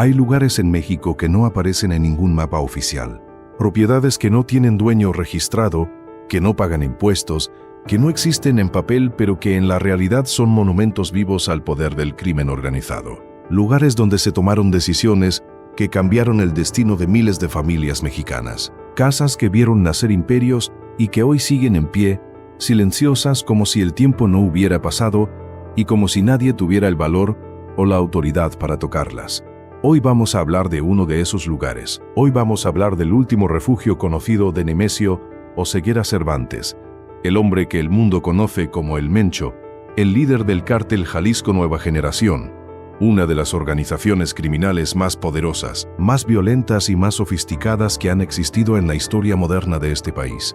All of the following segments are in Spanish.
Hay lugares en México que no aparecen en ningún mapa oficial. Propiedades que no tienen dueño registrado, que no pagan impuestos, que no existen en papel pero que en la realidad son monumentos vivos al poder del crimen organizado. Lugares donde se tomaron decisiones que cambiaron el destino de miles de familias mexicanas. Casas que vieron nacer imperios y que hoy siguen en pie, silenciosas como si el tiempo no hubiera pasado y como si nadie tuviera el valor o la autoridad para tocarlas. Hoy vamos a hablar de uno de esos lugares. Hoy vamos a hablar del último refugio conocido de Nemesio Oseguera Cervantes, el hombre que el mundo conoce como el Mencho, el líder del cártel Jalisco Nueva Generación, una de las organizaciones criminales más poderosas, más violentas y más sofisticadas que han existido en la historia moderna de este país.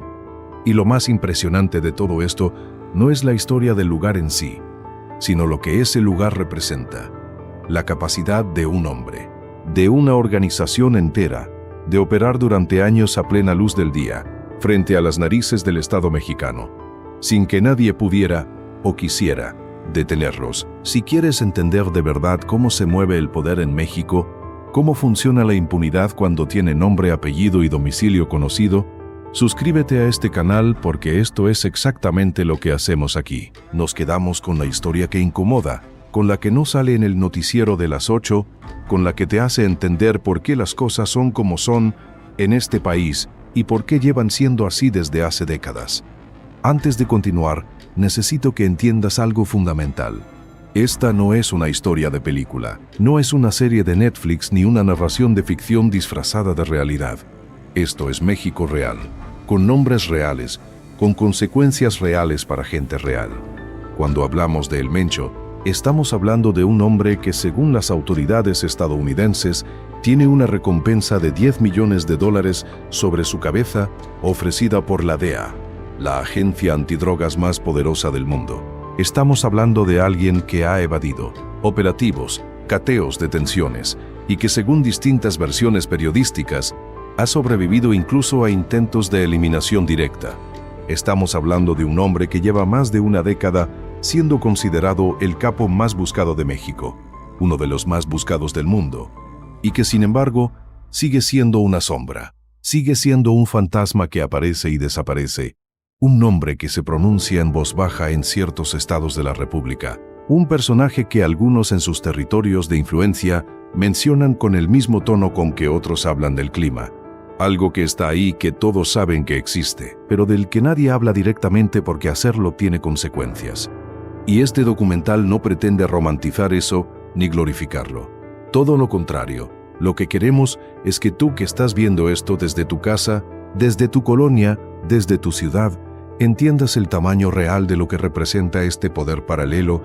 Y lo más impresionante de todo esto no es la historia del lugar en sí, sino lo que ese lugar representa. La capacidad de un hombre, de una organización entera, de operar durante años a plena luz del día, frente a las narices del Estado mexicano, sin que nadie pudiera o quisiera detenerlos. Si quieres entender de verdad cómo se mueve el poder en México, cómo funciona la impunidad cuando tiene nombre, apellido y domicilio conocido, suscríbete a este canal porque esto es exactamente lo que hacemos aquí. Nos quedamos con la historia que incomoda, con la que no sale en el noticiero de las 8, con la que te hace entender por qué las cosas son como son en este país y por qué llevan siendo así desde hace décadas. Antes de continuar, necesito que entiendas algo fundamental. Esta no es una historia de película, no es una serie de Netflix ni una narración de ficción disfrazada de realidad. Esto es México real, con nombres reales, con consecuencias reales para gente real. Cuando hablamos de El Mencho, estamos hablando de un hombre que, según las autoridades estadounidenses, tiene una recompensa de $10 millones sobre su cabeza ofrecida por la DEA, la agencia antidrogas más poderosa del mundo. Estamos hablando de alguien que ha evadido operativos, cateos, detenciones y que, según distintas versiones periodísticas, ha sobrevivido incluso a intentos de eliminación directa. Estamos hablando de un hombre que lleva más de una década siendo considerado el capo más buscado de México, uno de los más buscados del mundo, y que sin embargo sigue siendo una sombra, sigue siendo un fantasma que aparece y desaparece, un nombre que se pronuncia en voz baja en ciertos estados de la República, un personaje que algunos en sus territorios de influencia mencionan con el mismo tono con que otros hablan del clima, algo que está ahí, que todos saben que existe, pero del que nadie habla directamente porque hacerlo tiene consecuencias. Y este documental no pretende romantizar eso ni glorificarlo. Todo lo contrario, lo que queremos es que tú que estás viendo esto desde tu casa, desde tu colonia, desde tu ciudad, entiendas el tamaño real de lo que representa este poder paralelo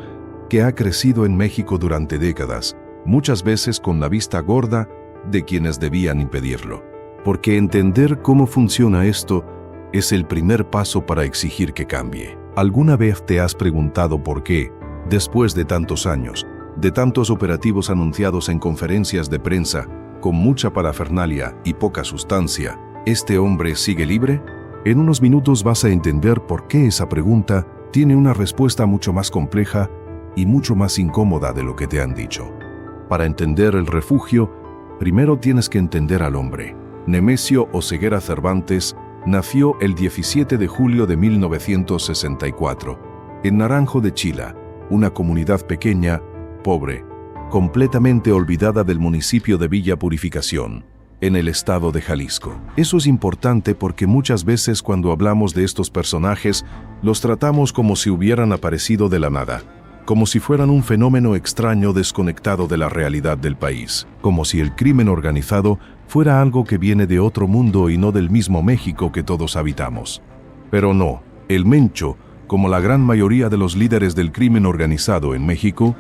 que ha crecido en México durante décadas, muchas veces con la vista gorda de quienes debían impedirlo. Porque entender cómo funciona esto es el primer paso para exigir que cambie. ¿Alguna vez te has preguntado por qué, después de tantos años, de tantos operativos anunciados en conferencias de prensa, con mucha parafernalia y poca sustancia, este hombre sigue libre? En unos minutos vas a entender por qué esa pregunta tiene una respuesta mucho más compleja y mucho más incómoda de lo que te han dicho. Para entender el refugio, primero tienes que entender al hombre. Nemesio Oseguera Cervantes nació el 17 de julio de 1964, en Naranjo de Chila, una comunidad pequeña, pobre, completamente olvidada del municipio de Villa Purificación, en el estado de Jalisco. Eso es importante porque muchas veces cuando hablamos de estos personajes, los tratamos como si hubieran aparecido de la nada, como si fueran un fenómeno extraño desconectado de la realidad del país, como si el crimen organizado fuera algo que viene de otro mundo y no del mismo México que todos habitamos. Pero no, el Mencho, como la gran mayoría de los líderes del crimen organizado en México,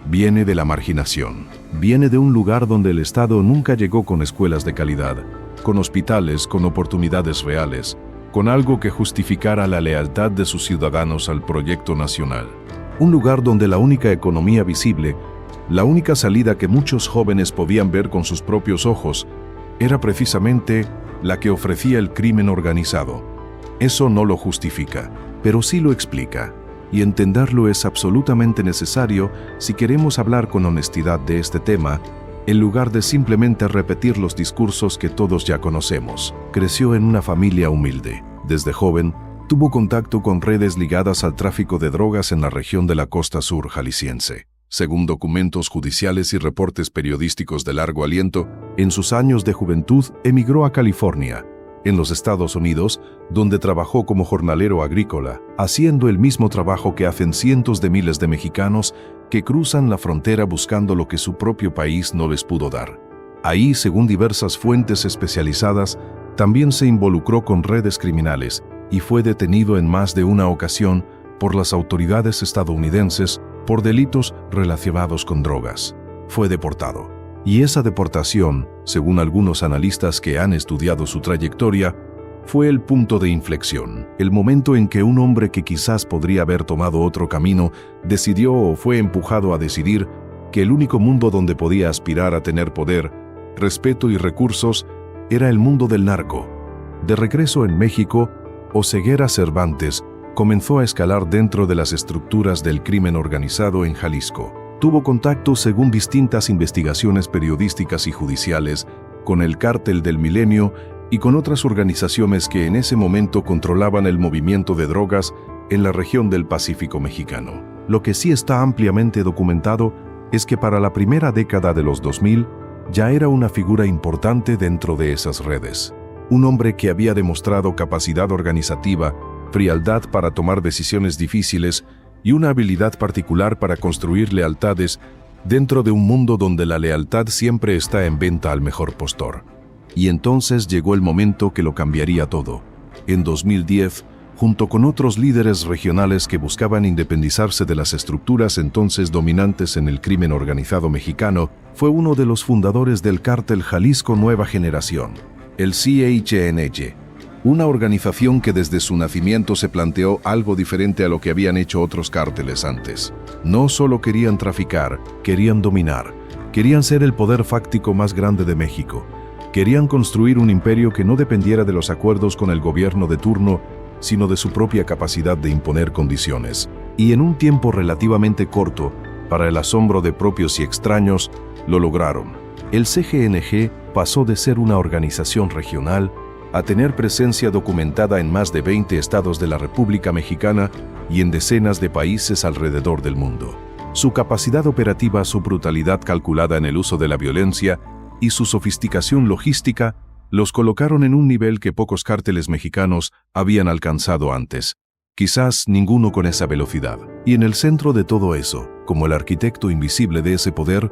viene de la marginación. Viene de un lugar donde el Estado nunca llegó con escuelas de calidad, con hospitales, con oportunidades reales, con algo que justificara la lealtad de sus ciudadanos al proyecto nacional. Un lugar donde la única economía visible, la única salida que muchos jóvenes podían ver con sus propios ojos, era precisamente la que ofrecía el crimen organizado. Eso no lo justifica, pero sí lo explica, y entenderlo es absolutamente necesario si queremos hablar con honestidad de este tema en lugar de simplemente repetir los discursos que todos ya conocemos. Creció en una familia humilde. Desde joven, tuvo contacto con redes ligadas al tráfico de drogas en la región de la costa sur jalisciense. Según documentos judiciales y reportes periodísticos de largo aliento, en sus años de juventud emigró a California, en los Estados Unidos, donde trabajó como jornalero agrícola, haciendo el mismo trabajo que hacen cientos de miles de mexicanos que cruzan la frontera buscando lo que su propio país no les pudo dar. Ahí, según diversas fuentes especializadas, también se involucró con redes criminales y fue detenido en más de una ocasión por las autoridades estadounidenses por delitos relacionados con drogas. Fue deportado. Y esa deportación, según algunos analistas que han estudiado su trayectoria, fue el punto de inflexión, el momento en que un hombre que quizás podría haber tomado otro camino decidió o fue empujado a decidir que el único mundo donde podía aspirar a tener poder, respeto y recursos era el mundo del narco. De regreso en México, Oseguera Cervantes comenzó a escalar dentro de las estructuras del crimen organizado en Jalisco. Tuvo contacto, según distintas investigaciones periodísticas y judiciales, con el Cártel del Milenio y con otras organizaciones que en ese momento controlaban el movimiento de drogas en la región del Pacífico mexicano. Lo que sí está ampliamente documentado es que para la primera década de los 2000 ya era una figura importante dentro de esas redes. Un hombre que había demostrado capacidad organizativa, frialdad para tomar decisiones difíciles y una habilidad particular para construir lealtades dentro de un mundo donde la lealtad siempre está en venta al mejor postor. Y entonces llegó el momento que lo cambiaría todo. En 2010, junto con otros líderes regionales que buscaban independizarse de las estructuras entonces dominantes en el crimen organizado mexicano, fue uno de los fundadores del Cártel Jalisco Nueva Generación, el CHNG. Una organización que desde su nacimiento se planteó algo diferente a lo que habían hecho otros cárteles antes. No solo querían traficar, querían dominar, querían ser el poder fáctico más grande de México. Querían construir un imperio que no dependiera de los acuerdos con el gobierno de turno, sino de su propia capacidad de imponer condiciones. Y en un tiempo relativamente corto, para el asombro de propios y extraños, lo lograron. El CGNG pasó de ser una organización regional a tener presencia documentada en más de 20 estados de la República Mexicana y en decenas de países alrededor del mundo. Su capacidad operativa, su brutalidad calculada en el uso de la violencia y su sofisticación logística los colocaron en un nivel que pocos cárteles mexicanos habían alcanzado antes. Quizás ninguno con esa velocidad. Y en el centro de todo eso, como el arquitecto invisible de ese poder,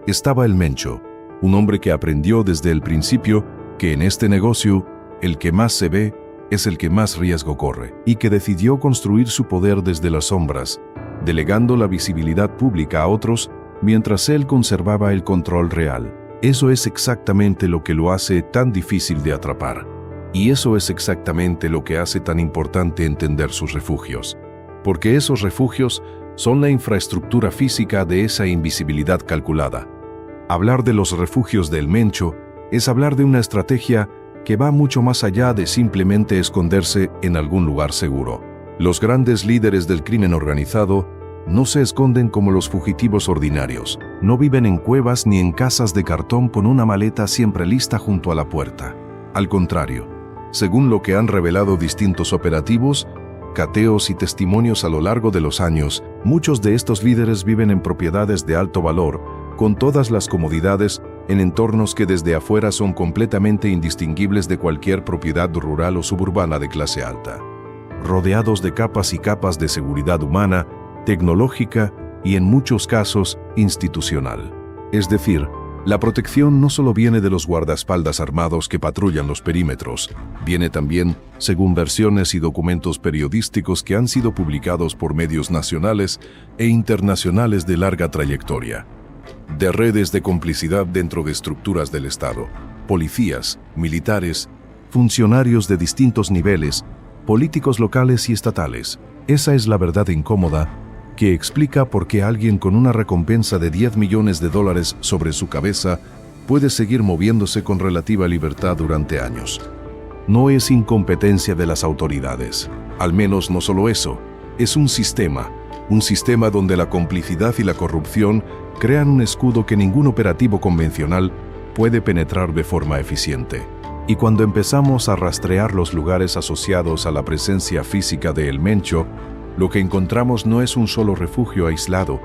estaba el Mencho, un hombre que aprendió desde el principio que en este negocio el que más se ve es el que más riesgo corre, y que decidió construir su poder desde las sombras, delegando la visibilidad pública a otros mientras él conservaba el control real. Eso es exactamente lo que lo hace tan difícil de atrapar. Y eso es exactamente lo que hace tan importante entender sus refugios. Porque esos refugios son la infraestructura física de esa invisibilidad calculada. Hablar de los refugios del Mencho es hablar de una estrategia que va mucho más allá de simplemente esconderse en algún lugar seguro. Los grandes líderes del crimen organizado no se esconden como los fugitivos ordinarios, no viven en cuevas ni en casas de cartón con una maleta siempre lista junto a la puerta. Al contrario, según lo que han revelado distintos operativos, cateos y testimonios a lo largo de los años, muchos de estos líderes viven en propiedades de alto valor, con todas las comodidades, en entornos que desde afuera son completamente indistinguibles de cualquier propiedad rural o suburbana de clase alta. Rodeados de capas y capas de seguridad humana, tecnológica y en muchos casos institucional. Es decir, la protección no solo viene de los guardaespaldas armados que patrullan los perímetros, viene también, según versiones y documentos periodísticos que han sido publicados por medios nacionales e internacionales de larga trayectoria, de redes de complicidad dentro de estructuras del Estado, policías, militares, funcionarios de distintos niveles, políticos locales y estatales. Esa es la verdad incómoda que explica por qué alguien con una recompensa de $10 millones sobre su cabeza puede seguir moviéndose con relativa libertad durante años. No es incompetencia de las autoridades, al menos no solo eso, es un sistema, Un sistema donde la complicidad y la corrupción crean un escudo que ningún operativo convencional puede penetrar de forma eficiente. Y cuando empezamos a rastrear los lugares asociados a la presencia física de El Mencho, lo que encontramos no es un solo refugio aislado,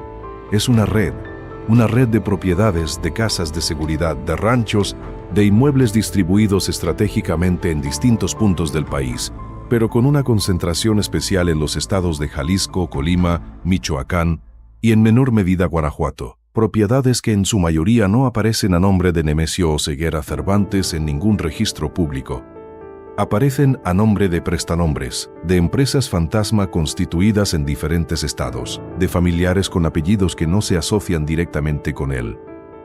es una red de propiedades, de casas de seguridad, de ranchos, de inmuebles distribuidos estratégicamente en distintos puntos del país, pero con una concentración especial en los estados de Jalisco, Colima, Michoacán y en menor medida Guanajuato. Propiedades que en su mayoría no aparecen a nombre de Nemesio Oseguera Cervantes en ningún registro público. Aparecen a nombre de prestanombres, de empresas fantasma constituidas en diferentes estados, de familiares con apellidos que no se asocian directamente con él,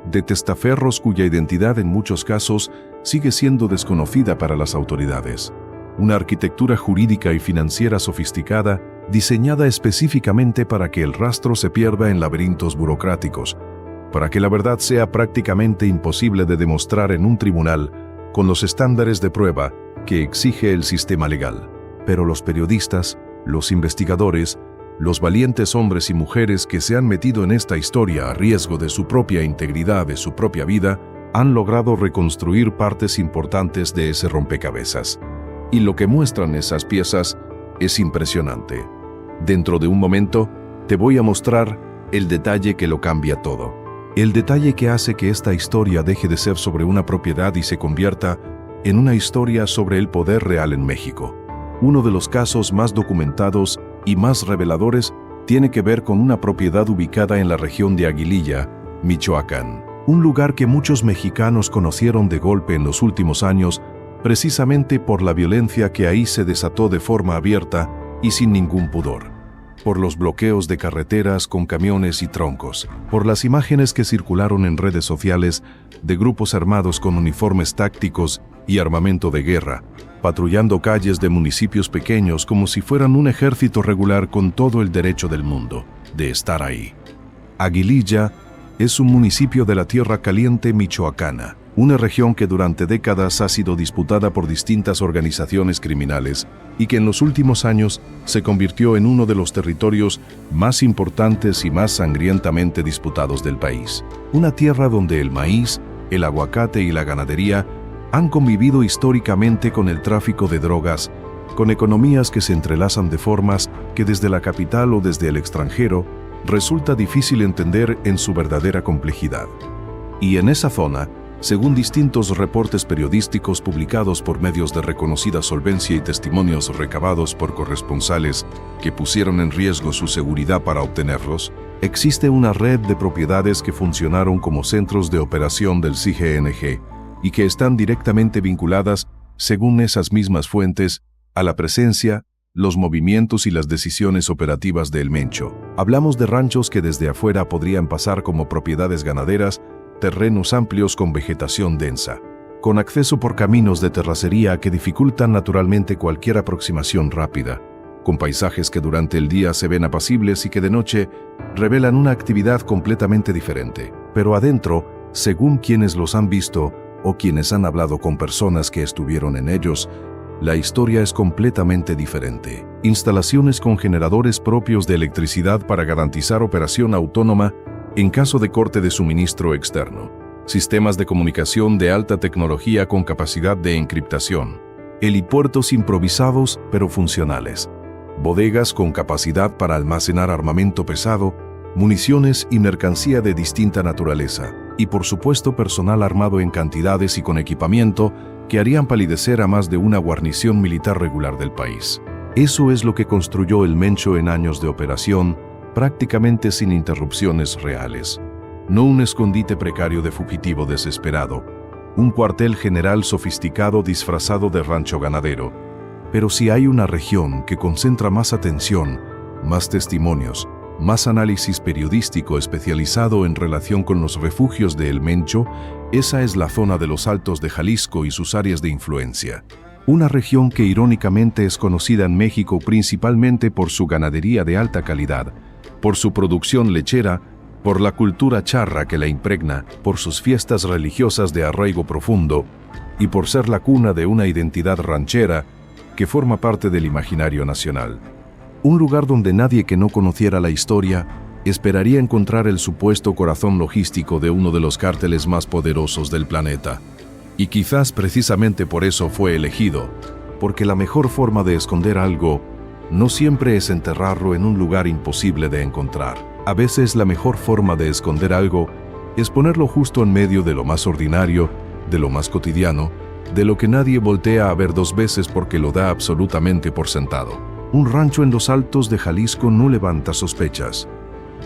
de testaferros cuya identidad en muchos casos sigue siendo desconocida para las autoridades. Una arquitectura jurídica y financiera sofisticada diseñada específicamente para que el rastro se pierda en laberintos burocráticos, para que la verdad sea prácticamente imposible de demostrar en un tribunal con los estándares de prueba que exige el sistema legal. Pero los periodistas, los investigadores, los valientes hombres y mujeres que se han metido en esta historia a riesgo de su propia integridad, de su propia vida, han logrado reconstruir partes importantes de ese rompecabezas. Y lo que muestran esas piezas es impresionante. Dentro de un momento, te voy a mostrar el detalle que lo cambia todo. El detalle que hace que esta historia deje de ser sobre una propiedad y se convierta en una historia sobre el poder real en México. Uno de los casos más documentados y más reveladores tiene que ver con una propiedad ubicada en la región de Aguililla, Michoacán. Un lugar que muchos mexicanos conocieron de golpe en los últimos años, precisamente por la violencia que ahí se desató de forma abierta y sin ningún pudor. Por los bloqueos de carreteras con camiones y troncos, por las imágenes que circularon en redes sociales de grupos armados con uniformes tácticos y armamento de guerra, patrullando calles de municipios pequeños como si fueran un ejército regular con todo el derecho del mundo de estar ahí. Aguililla es un municipio de la Tierra Caliente michoacana, una región que durante décadas ha sido disputada por distintas organizaciones criminales y que en los últimos años se convirtió en uno de los territorios más importantes y más sangrientamente disputados del país. Una tierra donde el maíz, el aguacate y la ganadería han convivido históricamente con el tráfico de drogas, con economías que se entrelazan de formas que desde la capital o desde el extranjero resulta difícil entender en su verdadera complejidad. Y en esa zona, según distintos reportes periodísticos publicados por medios de reconocida solvencia y testimonios recabados por corresponsales que pusieron en riesgo su seguridad para obtenerlos, existe una red de propiedades que funcionaron como centros de operación del CIGNG y que están directamente vinculadas, según esas mismas fuentes, a la presencia, los movimientos y las decisiones operativas de El Mencho. Hablamos de ranchos que desde afuera podrían pasar como propiedades ganaderas, terrenos amplios con vegetación densa, con acceso por caminos de terracería que dificultan naturalmente cualquier aproximación rápida, con paisajes que durante el día se ven apacibles y que de noche revelan una actividad completamente diferente. Pero adentro, según quienes los han visto o quienes han hablado con personas que estuvieron en ellos, la historia es completamente diferente. Instalaciones con generadores propios de electricidad para garantizar operación autónoma en caso de corte de suministro externo. Sistemas de comunicación de alta tecnología con capacidad de encriptación. Helipuertos improvisados pero funcionales. Bodegas con capacidad para almacenar armamento pesado, municiones y mercancía de distinta naturaleza. Y por supuesto personal armado en cantidades y con equipamiento que harían palidecer a más de una guarnición militar regular del país. Eso es lo que construyó El Mencho en años de operación, prácticamente sin interrupciones reales. No un escondite precario de fugitivo desesperado, un cuartel general sofisticado disfrazado de rancho ganadero. Pero si hay una región que concentra más atención, más testimonios, más análisis periodístico especializado en relación con los refugios de El Mencho, esa es la zona de los Altos de Jalisco y sus áreas de influencia. Una región que irónicamente es conocida en México principalmente por su ganadería de alta calidad, por su producción lechera, por la cultura charra que la impregna, por sus fiestas religiosas de arraigo profundo y por ser la cuna de una identidad ranchera que forma parte del imaginario nacional. Un lugar donde nadie que no conociera la historia esperaría encontrar el supuesto corazón logístico de uno de los cárteles más poderosos del planeta. Y quizás precisamente por eso fue elegido, porque la mejor forma de esconder algo no siempre es enterrarlo en un lugar imposible de encontrar. A veces la mejor forma de esconder algo es ponerlo justo en medio de lo más ordinario, de lo más cotidiano, de lo que nadie voltea a ver dos veces porque lo da absolutamente por sentado. Un rancho en los Altos de Jalisco no levanta sospechas.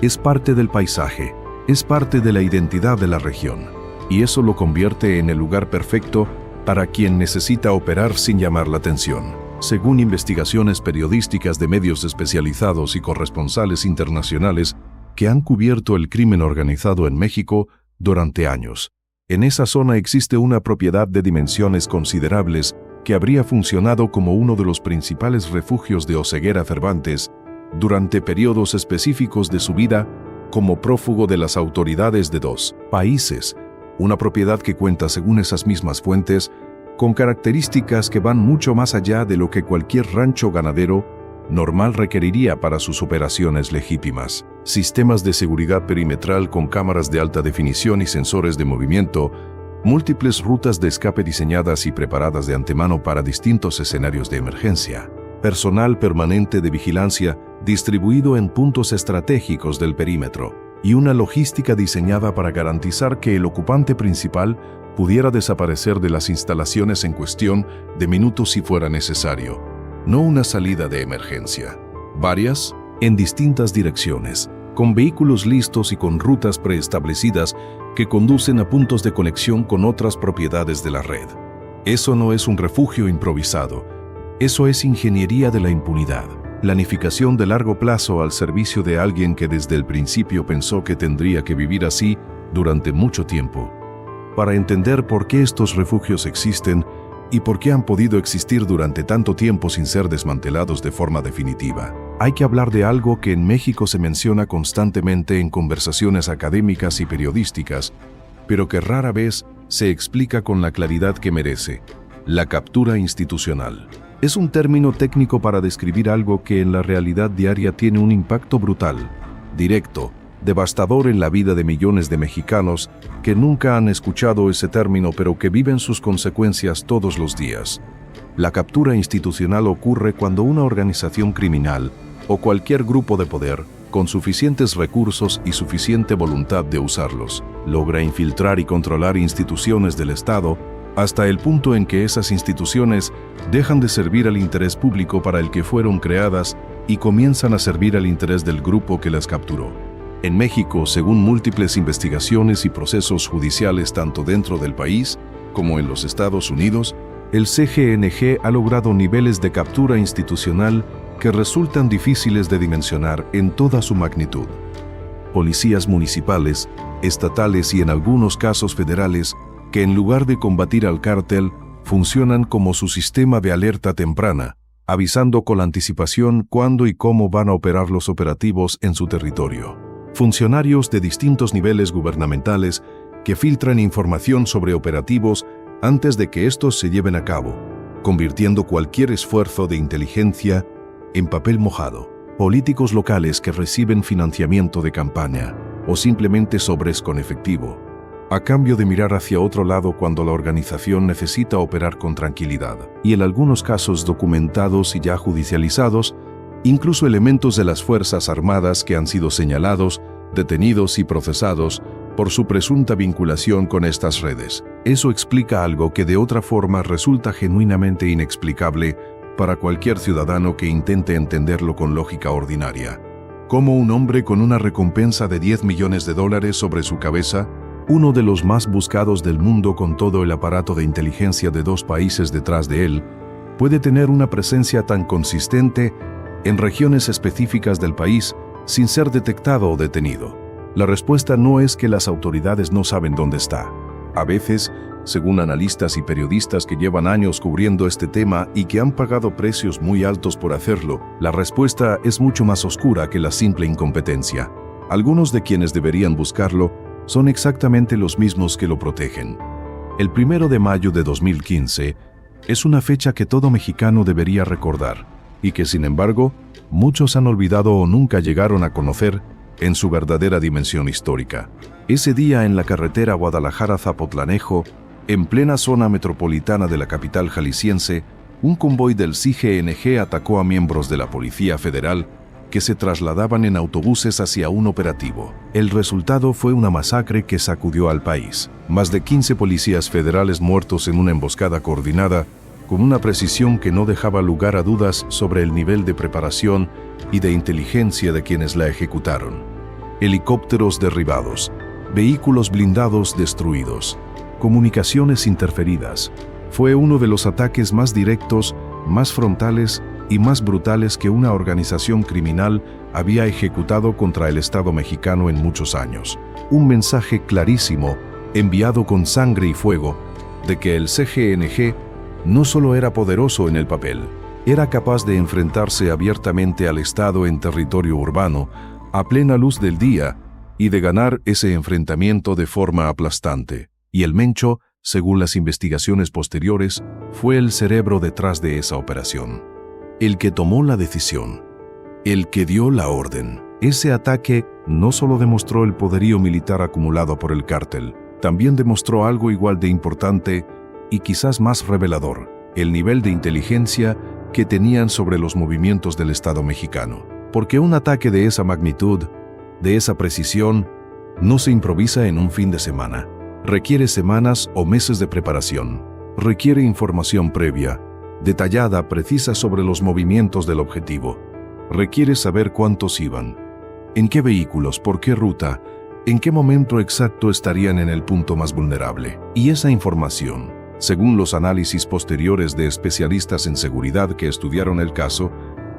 Es parte del paisaje, es parte de la identidad de la región, y eso lo convierte en el lugar perfecto para quien necesita operar sin llamar la atención. Según investigaciones periodísticas de medios especializados y corresponsales internacionales que han cubierto el crimen organizado en México durante años, en esa zona existe una propiedad de dimensiones considerables que habría funcionado como uno de los principales refugios de Oseguera Cervantes durante periodos específicos de su vida como prófugo de las autoridades de dos países, una propiedad que cuenta, según esas mismas fuentes, con características que van mucho más allá de lo que cualquier rancho ganadero normal requeriría para sus operaciones legítimas. Sistemas de seguridad perimetral con cámaras de alta definición y sensores de movimiento, múltiples rutas de escape diseñadas y preparadas de antemano para distintos escenarios de emergencia, personal permanente de vigilancia distribuido en puntos estratégicos del perímetro, y una logística diseñada para garantizar que el ocupante principal pudiera desaparecer de las instalaciones en cuestión de minutos si fuera necesario. No una salida de emergencia, varias en distintas direcciones, con vehículos listos y con rutas preestablecidas que conducen a puntos de conexión con otras propiedades de la red. Eso no es un refugio improvisado, eso es ingeniería de la impunidad, planificación de largo plazo al servicio de alguien que desde el principio pensó que tendría que vivir así durante mucho tiempo. Para entender por qué estos refugios existen y por qué han podido existir durante tanto tiempo sin ser desmantelados de forma definitiva, hay que hablar de algo que en México se menciona constantemente en conversaciones académicas y periodísticas, pero que rara vez se explica con la claridad que merece: la captura institucional. Es un término técnico para describir algo que en la realidad diaria tiene un impacto brutal, directo, devastador en la vida de millones de mexicanos que nunca han escuchado ese término pero que viven sus consecuencias todos los días. La captura institucional ocurre cuando una organización criminal o cualquier grupo de poder, con suficientes recursos y suficiente voluntad de usarlos, logra infiltrar y controlar instituciones del Estado hasta el punto en que esas instituciones dejan de servir al interés público para el que fueron creadas y comienzan a servir al interés del grupo que las capturó. En México, según múltiples investigaciones y procesos judiciales tanto dentro del país como en los Estados Unidos, el CGNG ha logrado niveles de captura institucional que resultan difíciles de dimensionar en toda su magnitud. Policías municipales, estatales y en algunos casos federales, que en lugar de combatir al cártel, funcionan como su sistema de alerta temprana, avisando con anticipación cuándo y cómo van a operar los operativos en su territorio. Funcionarios de distintos niveles gubernamentales que filtran información sobre operativos antes de que estos se lleven a cabo, convirtiendo cualquier esfuerzo de inteligencia en papel mojado. Políticos locales que reciben financiamiento de campaña o simplemente sobres con efectivo, a cambio de mirar hacia otro lado cuando la organización necesita operar con tranquilidad. Y en algunos casos documentados y ya judicializados, incluso elementos de las Fuerzas Armadas que han sido señalados, detenidos y procesados por su presunta vinculación con estas redes. Eso explica algo que de otra forma resulta genuinamente inexplicable para cualquier ciudadano que intente entenderlo con lógica ordinaria. ¿Cómo un hombre con una recompensa de $10 millones sobre su cabeza, uno de los más buscados del mundo con todo el aparato de inteligencia de dos países detrás de él, puede tener una presencia tan consistente en regiones específicas del país sin ser detectado o detenido? La respuesta no es que las autoridades no saben dónde está. A veces, según analistas y periodistas que llevan años cubriendo este tema y que han pagado precios muy altos por hacerlo, la respuesta es mucho más oscura que la simple incompetencia. Algunos de quienes deberían buscarlo son exactamente los mismos que lo protegen. El 1 de mayo de 2015 es una fecha que todo mexicano debería recordar, y que sin embargo muchos han olvidado o nunca llegaron a conocer en su verdadera dimensión histórica. Ese día en la carretera Guadalajara-Zapotlanejo, en plena zona metropolitana de la capital jalisciense, un convoy del CIGNG atacó a miembros de la Policía Federal que se trasladaban en autobuses hacia un operativo. El resultado fue una masacre que sacudió al país. Más de 15 policías federales muertos en una emboscada coordinada, con una precisión que no dejaba lugar a dudas sobre el nivel de preparación y de inteligencia de quienes la ejecutaron. Helicópteros derribados, vehículos blindados destruidos, comunicaciones interferidas. Fue uno de los ataques más directos, más frontales y más brutales que una organización criminal había ejecutado contra el Estado mexicano en muchos años. Un mensaje clarísimo, enviado con sangre y fuego, de que el CGNG no solo era poderoso en el papel, era capaz de enfrentarse abiertamente al Estado en territorio urbano, a plena luz del día, y de ganar ese enfrentamiento de forma aplastante. Y el Mencho, según las investigaciones posteriores, fue el cerebro detrás de esa operación. El que tomó la decisión, el que dio la orden. Ese ataque no solo demostró el poderío militar acumulado por el cártel, también demostró algo igual de importante y quizás más revelador, el nivel de inteligencia que tenían sobre los movimientos del Estado mexicano. Porque un ataque de esa magnitud, de esa precisión, no se improvisa en un fin de semana. Requiere semanas o meses de preparación. Requiere información previa, detallada, precisa sobre los movimientos del objetivo. Requiere saber cuántos iban, en qué vehículos, por qué ruta, en qué momento exacto estarían en el punto más vulnerable. Y esa información, según los análisis posteriores de especialistas en seguridad que estudiaron el caso,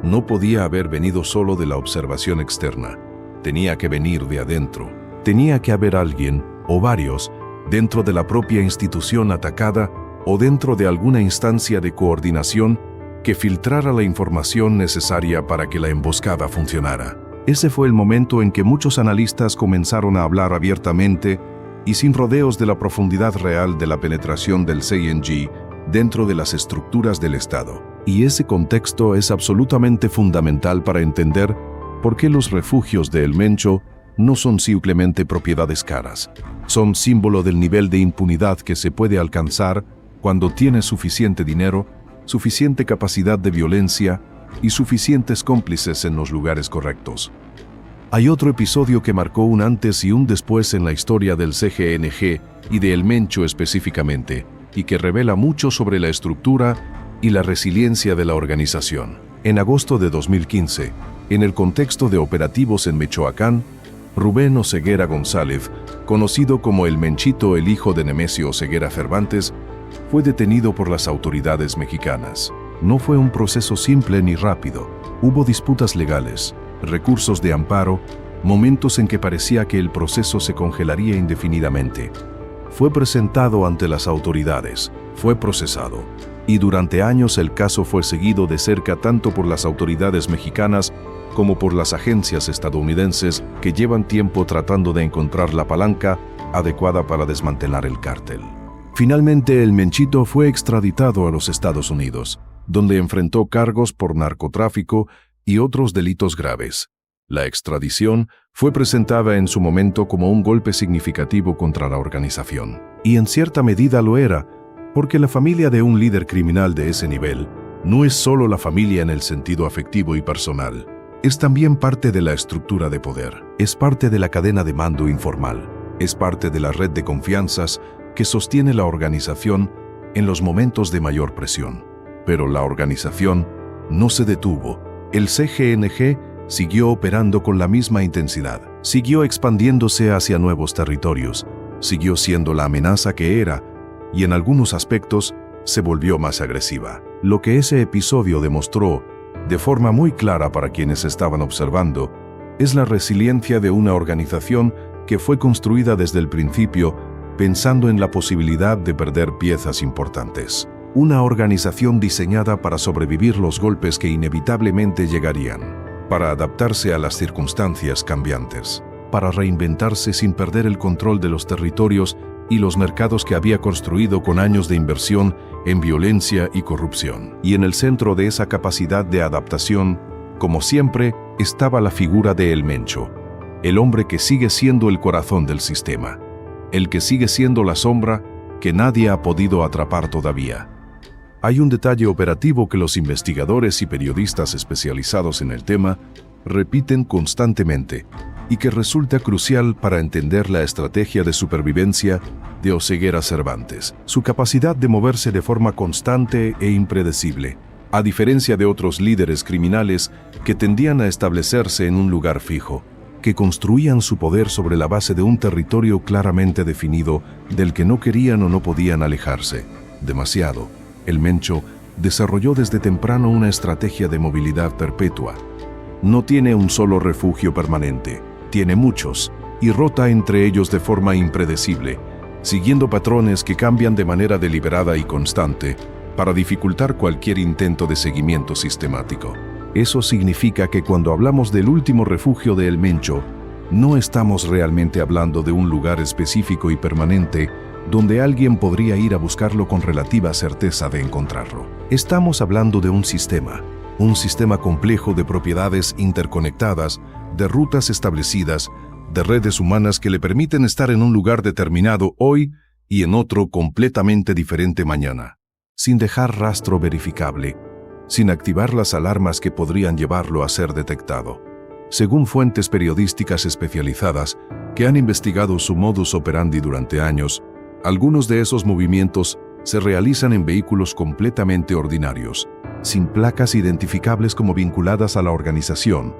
no podía haber venido solo de la observación externa. Tenía que venir de adentro. Tenía que haber alguien, o varios, dentro de la propia institución atacada o dentro de alguna instancia de coordinación que filtrara la información necesaria para que la emboscada funcionara. Ese fue el momento en que muchos analistas comenzaron a hablar abiertamente y sin rodeos de la profundidad real de la penetración del CING dentro de las estructuras del Estado. Y ese contexto es absolutamente fundamental para entender por qué los refugios de El Mencho no son simplemente propiedades caras. Son símbolo del nivel de impunidad que se puede alcanzar cuando tienes suficiente dinero, suficiente capacidad de violencia y suficientes cómplices en los lugares correctos. Hay otro episodio que marcó un antes y un después en la historia del CGNG y de El Mencho específicamente, y que revela mucho sobre la estructura y la resiliencia de la organización. En agosto de 2015, en el contexto de operativos en Michoacán, Rubén Oseguera González, conocido como el Menchito, el hijo de Nemesio Oseguera Cervantes, fue detenido por las autoridades mexicanas. No fue un proceso simple ni rápido. Hubo disputas legales, recursos de amparo, momentos en que parecía que el proceso se congelaría indefinidamente. Fue presentado ante las autoridades, fue procesado, y durante años el caso fue seguido de cerca tanto por las autoridades mexicanas como por las agencias estadounidenses que llevan tiempo tratando de encontrar la palanca adecuada para desmantelar el cártel. Finalmente, el Menchito fue extraditado a los Estados Unidos, donde enfrentó cargos por narcotráfico y otros delitos graves. La extradición fue presentada en su momento como un golpe significativo contra la organización. Y en cierta medida lo era, porque la familia de un líder criminal de ese nivel no es solo la familia en el sentido afectivo y personal. Es también parte de la estructura de poder, es parte de la cadena de mando informal, es parte de la red de confianzas que sostiene la organización en los momentos de mayor presión. Pero la organización no se detuvo. El CGNG siguió operando con la misma intensidad, siguió expandiéndose hacia nuevos territorios, siguió siendo la amenaza que era, y en algunos aspectos se volvió más agresiva. Lo que ese episodio demostró, de forma muy clara para quienes estaban observando, es la resiliencia de una organización que fue construida desde el principio pensando en la posibilidad de perder piezas importantes. Una organización diseñada para sobrevivir los golpes que inevitablemente llegarían, para adaptarse a las circunstancias cambiantes, para reinventarse sin perder el control de los territorios y los mercados que había construido con años de inversión en violencia y corrupción. Y en el centro de esa capacidad de adaptación, como siempre, estaba la figura de El Mencho, el hombre que sigue siendo el corazón del sistema, el que sigue siendo la sombra que nadie ha podido atrapar todavía. Hay un detalle operativo que los investigadores y periodistas especializados en el tema repiten constantemente y que resulta crucial para entender la estrategia de supervivencia de Oseguera Cervantes: su capacidad de moverse de forma constante e impredecible, a diferencia de otros líderes criminales que tendían a establecerse en un lugar fijo, que construían su poder sobre la base de un territorio claramente definido del que no querían o no podían alejarse demasiado. El Mencho desarrolló desde temprano una estrategia de movilidad perpetua. No tiene un solo refugio permanente, tiene muchos, y rota entre ellos de forma impredecible, siguiendo patrones que cambian de manera deliberada y constante para dificultar cualquier intento de seguimiento sistemático. Eso significa que cuando hablamos del último refugio de El Mencho, no estamos realmente hablando de un lugar específico y permanente donde alguien podría ir a buscarlo con relativa certeza de encontrarlo. Estamos hablando de un sistema complejo de propiedades interconectadas, de rutas establecidas, de redes humanas que le permiten estar en un lugar determinado hoy y en otro completamente diferente mañana, sin dejar rastro verificable, sin activar las alarmas que podrían llevarlo a ser detectado. Según fuentes periodísticas especializadas que han investigado su modus operandi durante años, algunos de esos movimientos se realizan en vehículos completamente ordinarios, sin placas identificables como vinculadas a la organización,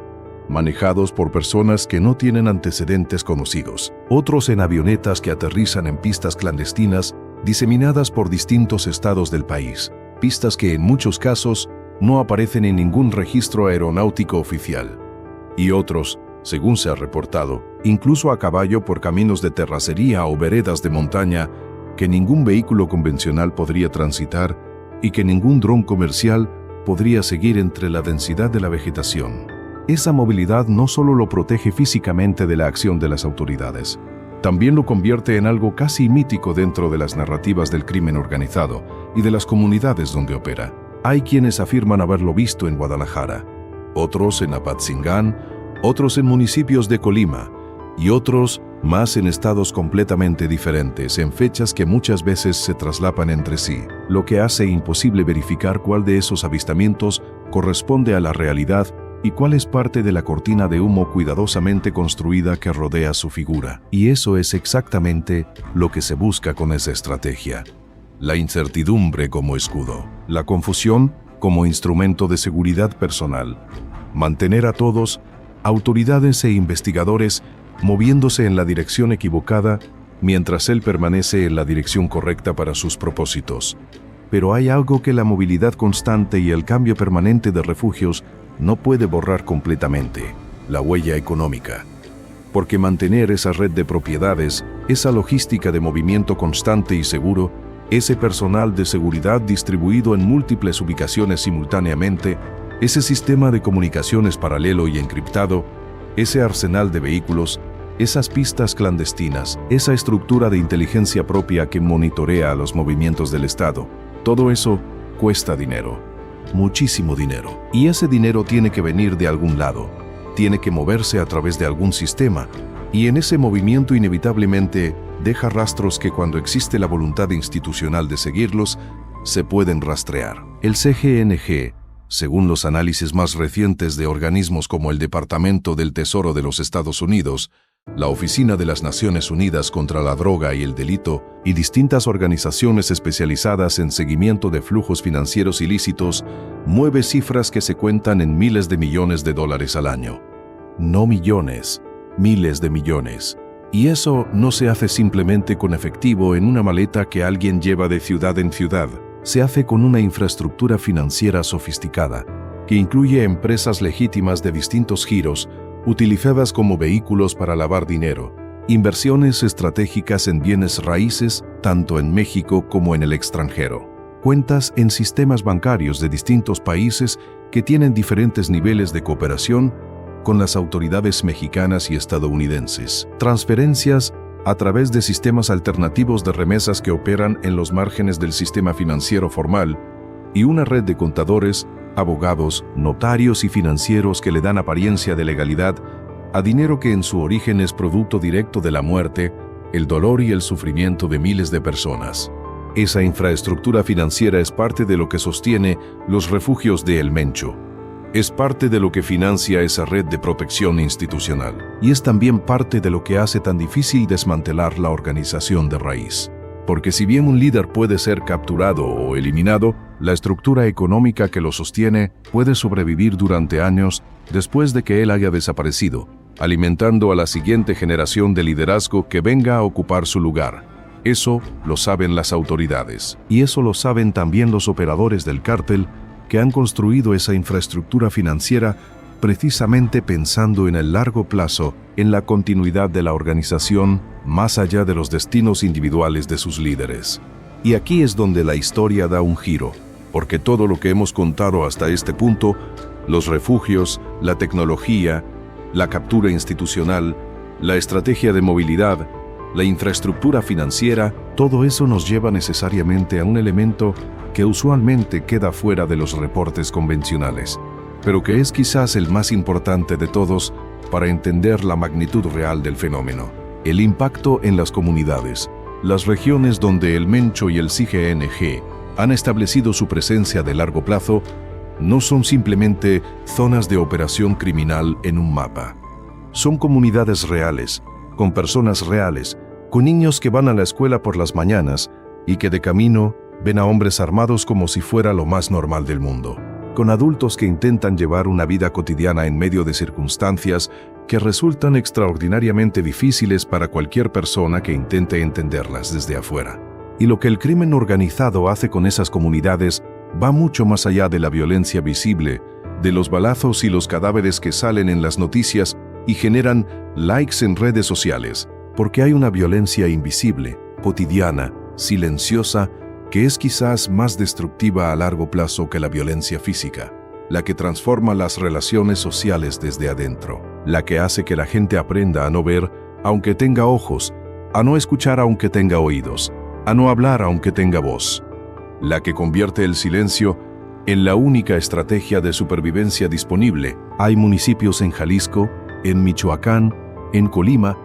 manejados por personas que no tienen antecedentes conocidos. Otros en avionetas que aterrizan en pistas clandestinas diseminadas por distintos estados del país, pistas que en muchos casos no aparecen en ningún registro aeronáutico oficial. Y otros, según se ha reportado, incluso a caballo por caminos de terracería o veredas de montaña que ningún vehículo convencional podría transitar y que ningún dron comercial podría seguir entre la densidad de la vegetación. Esa movilidad no solo lo protege físicamente de la acción de las autoridades, también lo convierte en algo casi mítico dentro de las narrativas del crimen organizado y de las comunidades donde opera. Hay quienes afirman haberlo visto en Guadalajara, otros en Apatzingán, otros en municipios de Colima y otros más en estados completamente diferentes, en fechas que muchas veces se traslapan entre sí, lo que hace imposible verificar cuál de esos avistamientos corresponde a la realidad y cuál es parte de la cortina de humo cuidadosamente construida que rodea su figura. Y eso es exactamente lo que se busca con esa estrategia: la incertidumbre como escudo, la confusión como instrumento de seguridad personal, mantener a todos, autoridades e investigadores, moviéndose en la dirección equivocada mientras él permanece en la dirección correcta para sus propósitos. Pero hay algo que la movilidad constante y el cambio permanente de refugios no puede borrar completamente: la huella económica. Porque mantener esa red de propiedades, esa logística de movimiento constante y seguro, ese personal de seguridad distribuido en múltiples ubicaciones simultáneamente, ese sistema de comunicaciones paralelo y encriptado, ese arsenal de vehículos, esas pistas clandestinas, esa estructura de inteligencia propia que monitorea los movimientos del Estado, todo eso cuesta dinero, muchísimo dinero. Y ese dinero tiene que venir de algún lado, tiene que moverse a través de algún sistema, y en ese movimiento inevitablemente deja rastros que, cuando existe la voluntad institucional de seguirlos, se pueden rastrear. El CGNG, según los análisis más recientes de organismos como el Departamento del Tesoro de los Estados Unidos, la Oficina de las Naciones Unidas contra la Droga y el Delito y distintas organizaciones especializadas en seguimiento de flujos financieros ilícitos, mueve cifras que se cuentan en miles de millones de dólares al año. No millones, miles de millones. Y eso no se hace simplemente con efectivo en una maleta que alguien lleva de ciudad en ciudad. Se hace con una infraestructura financiera sofisticada, que incluye empresas legítimas de distintos giros, utilizadas como vehículos para lavar dinero, inversiones estratégicas en bienes raíces, tanto en México como en el extranjero, cuentas en sistemas bancarios de distintos países que tienen diferentes niveles de cooperación con las autoridades mexicanas y estadounidenses, transferencias a través de sistemas alternativos de remesas que operan en los márgenes del sistema financiero formal y una red de contadores, abogados, notarios y financieros que le dan apariencia de legalidad a dinero que en su origen es producto directo de la muerte, el dolor y el sufrimiento de miles de personas. Esa infraestructura financiera es parte de lo que sostiene los refugios de El Mencho. Es parte de lo que financia esa red de protección institucional. Y es también parte de lo que hace tan difícil desmantelar la organización de raíz. Porque si bien un líder puede ser capturado o eliminado, la estructura económica que lo sostiene puede sobrevivir durante años después de que él haya desaparecido, alimentando a la siguiente generación de liderazgo que venga a ocupar su lugar. Eso lo saben las autoridades. Y eso lo saben también los operadores del cártel que han construido esa infraestructura financiera precisamente pensando en el largo plazo, en la continuidad de la organización, más allá de los destinos individuales de sus líderes. Y aquí es donde la historia da un giro, porque todo lo que hemos contado hasta este punto, los refugios, la tecnología, la captura institucional, la estrategia de movilidad, la infraestructura financiera, todo eso nos lleva necesariamente a un elemento que usualmente queda fuera de los reportes convencionales, pero que es quizás el más importante de todos para entender la magnitud real del fenómeno: el impacto en las comunidades. Las regiones donde El Mencho y el CIGNG han establecido su presencia de largo plazo no son simplemente zonas de operación criminal en un mapa. Son comunidades reales, con personas reales, con niños que van a la escuela por las mañanas y que de camino ven a hombres armados como si fuera lo más normal del mundo, con adultos que intentan llevar una vida cotidiana en medio de circunstancias que resultan extraordinariamente difíciles para cualquier persona que intente entenderlas desde afuera. Y lo que el crimen organizado hace con esas comunidades va mucho más allá de la violencia visible, de los balazos y los cadáveres que salen en las noticias y generan likes en redes sociales, porque hay una violencia invisible, cotidiana, silenciosa, que es quizás más destructiva a largo plazo que la violencia física, la que transforma las relaciones sociales desde adentro, la que hace que la gente aprenda a no ver aunque tenga ojos, a no escuchar aunque tenga oídos, a no hablar aunque tenga voz, la que convierte el silencio en la única estrategia de supervivencia disponible. Hay municipios en Jalisco, en Michoacán, en Colima,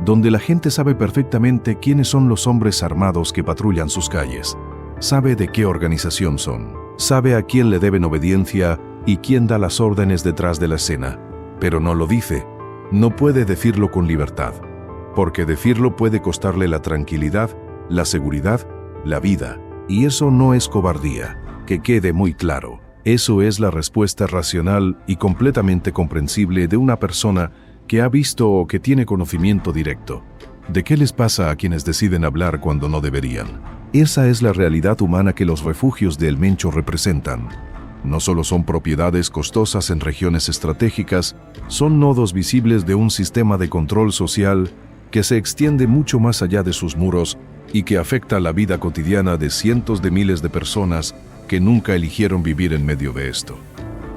donde la gente sabe perfectamente quiénes son los hombres armados que patrullan sus calles. Sabe de qué organización son, sabe a quién le deben obediencia y quién da las órdenes detrás de la escena, pero no lo dice. No puede decirlo con libertad, porque decirlo puede costarle la tranquilidad, la seguridad, la vida. Y eso no es cobardía, que quede muy claro. Eso es la respuesta racional y completamente comprensible de una persona que ha visto o que tiene conocimiento directo de qué les pasa a quienes deciden hablar cuando no deberían. Esa es la realidad humana que los refugios de El Mencho representan. No solo son propiedades costosas en regiones estratégicas, son nodos visibles de un sistema de control social que se extiende mucho más allá de sus muros y que afecta la vida cotidiana de cientos de miles de personas que nunca eligieron vivir en medio de esto.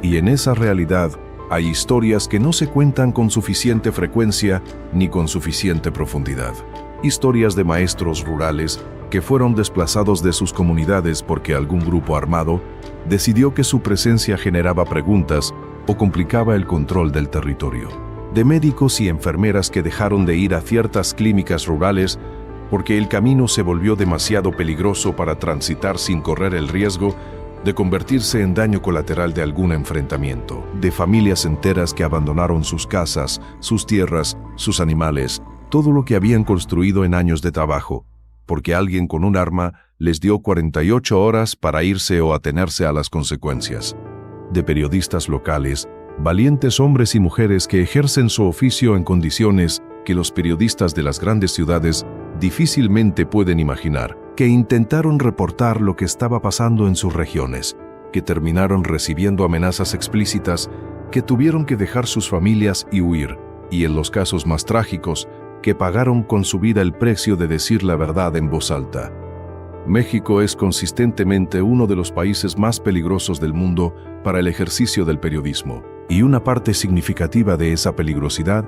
Y en esa realidad hay historias que no se cuentan con suficiente frecuencia ni con suficiente profundidad. Historias de maestros rurales que fueron desplazados de sus comunidades porque algún grupo armado decidió que su presencia generaba preguntas o complicaba el control del territorio. De médicos y enfermeras que dejaron de ir a ciertas clínicas rurales porque el camino se volvió demasiado peligroso para transitar sin correr el riesgo de convertirse en daño colateral de algún enfrentamiento. De familias enteras que abandonaron sus casas, sus tierras, sus animales, todo lo que habían construido en años de trabajo, porque alguien con un arma les dio 48 horas para irse o atenerse a las consecuencias. De periodistas locales, valientes hombres y mujeres que ejercen su oficio en condiciones que los periodistas de las grandes ciudades difícilmente pueden imaginar, que intentaron reportar lo que estaba pasando en sus regiones, que terminaron recibiendo amenazas explícitas, que tuvieron que dejar sus familias y huir, y en los casos más trágicos, que pagaron con su vida el precio de decir la verdad en voz alta. México es consistentemente uno de los países más peligrosos del mundo para el ejercicio del periodismo, y una parte significativa de esa peligrosidad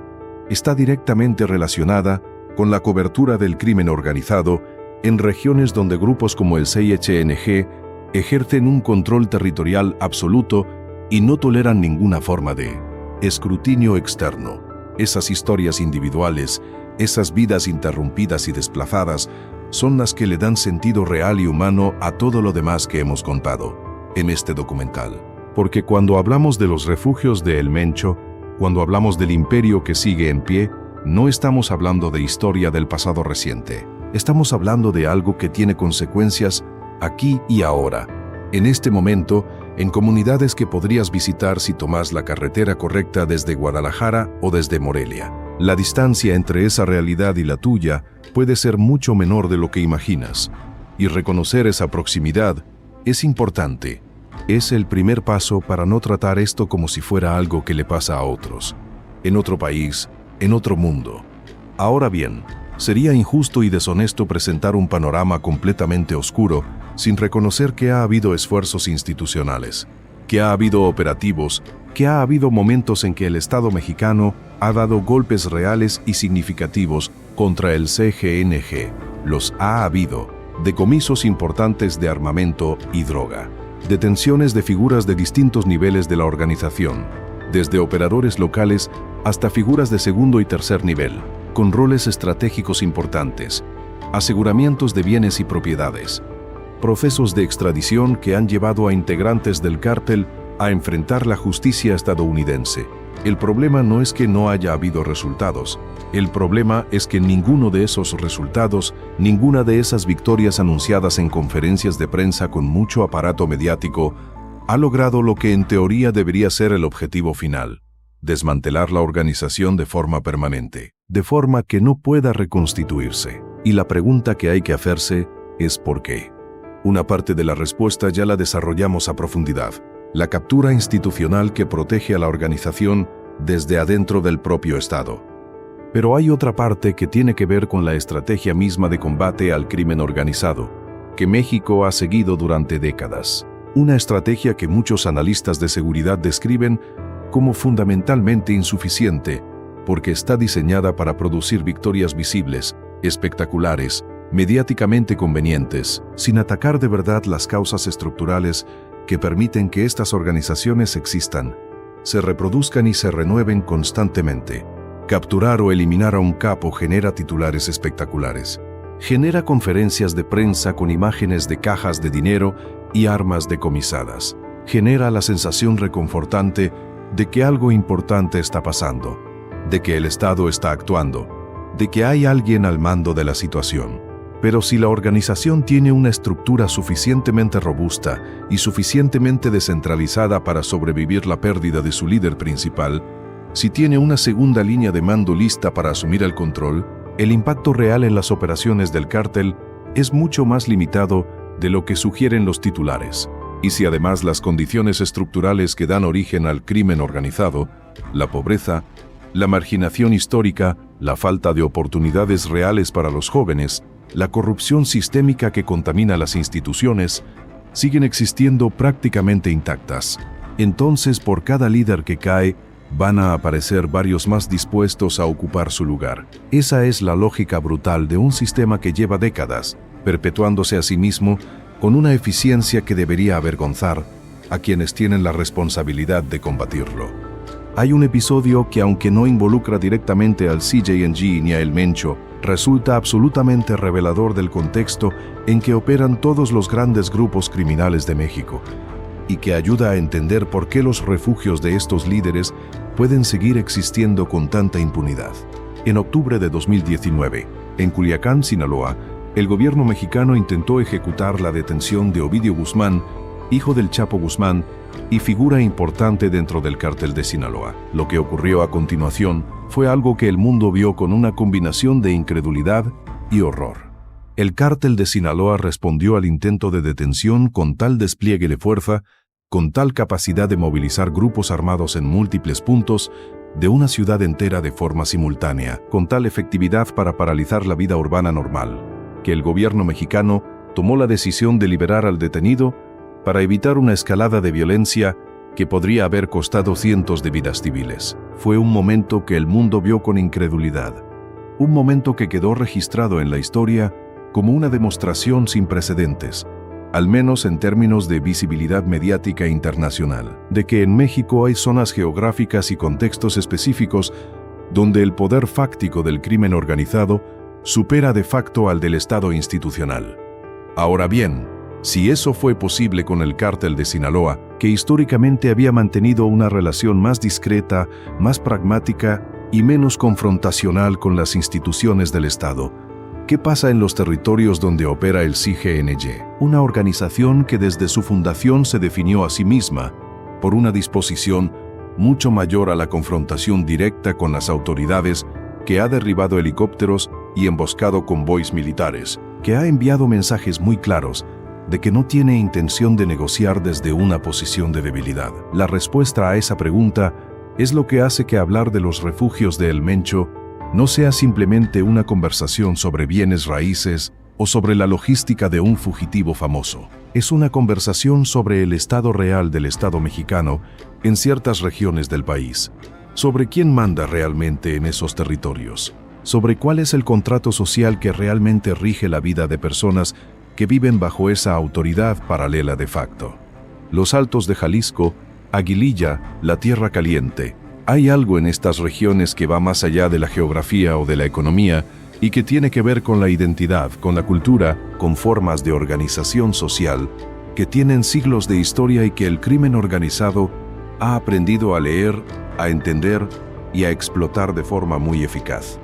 está directamente relacionada con la cobertura del crimen organizado en regiones donde grupos como el CIHNG ejercen un control territorial absoluto y no toleran ninguna forma de escrutinio externo. Esas historias individuales, esas vidas interrumpidas y desplazadas, son las que le dan sentido real y humano a todo lo demás que hemos contado en este documental. Porque cuando hablamos de los refugios de El Mencho, cuando hablamos del imperio que sigue en pie, no estamos hablando de historia del pasado reciente. Estamos hablando de algo que tiene consecuencias aquí y ahora, en este momento, en comunidades que podrías visitar si tomas la carretera correcta desde Guadalajara o desde Morelia. La distancia entre esa realidad y la tuya puede ser mucho menor de lo que imaginas, y reconocer esa proximidad es importante. Es el primer paso para no tratar esto como si fuera algo que le pasa a otros, en otro país, en otro mundo. Ahora bien, sería injusto y deshonesto presentar un panorama completamente oscuro sin reconocer que ha habido esfuerzos institucionales, que ha habido operativos, que ha habido momentos en que el Estado mexicano ha dado golpes reales y significativos contra el CGNG. Los ha habido, decomisos importantes de armamento y droga, detenciones de figuras de distintos niveles de la organización, desde operadores locales hasta figuras de segundo y tercer nivel, con roles estratégicos importantes, aseguramientos de bienes y propiedades, procesos de extradición que han llevado a integrantes del cártel a enfrentar la justicia estadounidense. El problema no es que no haya habido resultados, el problema es que ninguno de esos resultados, ninguna de esas victorias anunciadas en conferencias de prensa con mucho aparato mediático, ha logrado lo que en teoría debería ser el objetivo final: desmantelar la organización de forma permanente, de forma que no pueda reconstituirse. Y la pregunta que hay que hacerse es ¿por qué? Una parte de la respuesta ya la desarrollamos a profundidad: la captura institucional que protege a la organización desde adentro del propio Estado. Pero hay otra parte que tiene que ver con la estrategia misma de combate al crimen organizado, que México ha seguido durante décadas. Una estrategia que muchos analistas de seguridad describen como fundamentalmente insuficiente, porque está diseñada para producir victorias visibles, espectaculares, mediáticamente convenientes, sin atacar de verdad las causas estructurales que permiten que estas organizaciones existan, se reproduzcan y se renueven constantemente. Capturar o eliminar a un capo genera titulares espectaculares. Genera conferencias de prensa con imágenes de cajas de dinero y armas decomisadas. Genera la sensación reconfortante de que algo importante está pasando, de que el Estado está actuando, de que hay alguien al mando de la situación. Pero si la organización tiene una estructura suficientemente robusta y suficientemente descentralizada para sobrevivir la pérdida de su líder principal, si tiene una segunda línea de mando lista para asumir el control, el impacto real en las operaciones del cártel es mucho más limitado de lo que sugieren los titulares. Y si además las condiciones estructurales que dan origen al crimen organizado, la pobreza, la marginación histórica, la falta de oportunidades reales para los jóvenes, la corrupción sistémica que contamina las instituciones, siguen existiendo prácticamente intactas, entonces por cada líder que cae, van a aparecer varios más dispuestos a ocupar su lugar. Esa es la lógica brutal de un sistema que lleva décadas, perpetuándose a sí mismo con una eficiencia que debería avergonzar a quienes tienen la responsabilidad de combatirlo. Hay un episodio que, aunque no involucra directamente al CJNG ni a El Mencho, resulta absolutamente revelador del contexto en que operan todos los grandes grupos criminales de México, y que ayuda a entender por qué los refugios de estos líderes pueden seguir existiendo con tanta impunidad. En octubre de 2019, en Culiacán, Sinaloa, el gobierno mexicano intentó ejecutar la detención de Ovidio Guzmán, hijo del Chapo Guzmán y figura importante dentro del cártel de Sinaloa. Lo que ocurrió a continuación fue algo que el mundo vio con una combinación de incredulidad y horror. El cártel de Sinaloa respondió al intento de detención con tal despliegue de fuerza, con tal capacidad de movilizar grupos armados en múltiples puntos de una ciudad entera de forma simultánea, con tal efectividad para paralizar la vida urbana normal, que el gobierno mexicano tomó la decisión de liberar al detenido para evitar una escalada de violencia que podría haber costado cientos de vidas civiles. Fue un momento que el mundo vio con incredulidad. un momento que quedó registrado en la historia como una demostración sin precedentes, al menos en términos de visibilidad mediática internacional, de que en México hay zonas geográficas y contextos específicos donde el poder fáctico del crimen organizado supera de facto al del Estado institucional. Ahora bien, si eso fue posible con el cártel de Sinaloa, que históricamente había mantenido una relación más discreta, más pragmática y menos confrontacional con las instituciones del Estado, ¿qué pasa en los territorios donde opera el CIGNY? Una organización que desde su fundación se definió a sí misma por una disposición mucho mayor a la confrontación directa con las autoridades, que ha derribado helicópteros y emboscado convoys militares, que ha enviado mensajes muy claros de que no tiene intención de negociar desde una posición de debilidad. La respuesta a esa pregunta es lo que hace que hablar de los refugios de El Mencho no sea simplemente una conversación sobre bienes raíces o sobre la logística de un fugitivo famoso. Es una conversación sobre el estado real del Estado mexicano en ciertas regiones del país, sobre quién manda realmente en esos territorios, sobre cuál es el contrato social que realmente rige la vida de personas que viven bajo esa autoridad paralela de facto. Los Altos de Jalisco, Aguililla, la Tierra Caliente. Hay algo en estas regiones que va más allá de la geografía o de la economía y que tiene que ver con la identidad, con la cultura, con formas de organización social que tienen siglos de historia y que el crimen organizado ha aprendido a leer, a entender y a explotar de forma muy eficaz.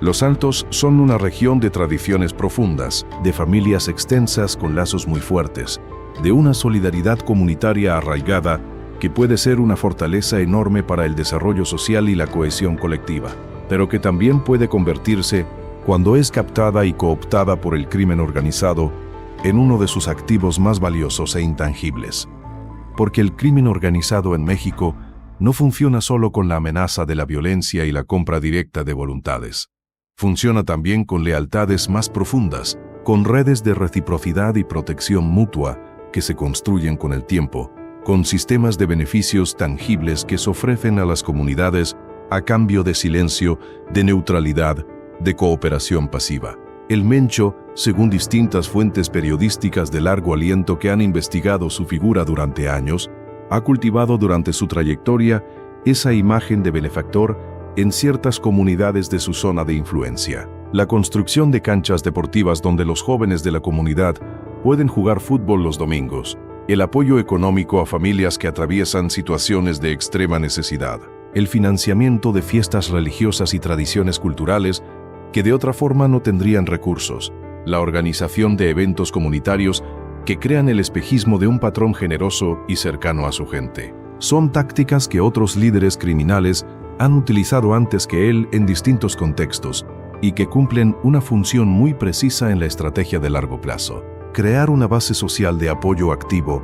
Los Altos son una región de tradiciones profundas, de familias extensas con lazos muy fuertes, de una solidaridad comunitaria arraigada que puede ser una fortaleza enorme para el desarrollo social y la cohesión colectiva, pero que también puede convertirse, cuando es captada y cooptada por el crimen organizado, en uno de sus activos más valiosos e intangibles. Porque el crimen organizado en México no funciona solo con la amenaza de la violencia y la compra directa de voluntades. Funciona también con lealtades más profundas, con redes de reciprocidad y protección mutua que se construyen con el tiempo, con sistemas de beneficios tangibles que se ofrecen a las comunidades a cambio de silencio, de neutralidad, de cooperación pasiva. El Mencho, según distintas fuentes periodísticas de largo aliento que han investigado su figura durante años, ha cultivado durante su trayectoria esa imagen de benefactor en ciertas comunidades de su zona de influencia. La construcción de canchas deportivas donde los jóvenes de la comunidad pueden jugar fútbol los domingos, el apoyo económico a familias que atraviesan situaciones de extrema necesidad, el financiamiento de fiestas religiosas y tradiciones culturales que de otra forma no tendrían recursos, la organización de eventos comunitarios que crean el espejismo de un patrón generoso y cercano a su gente. Son tácticas que otros líderes criminales han utilizado antes que él en distintos contextos y que cumplen una función muy precisa en la estrategia de largo plazo. Crear una base social de apoyo activo,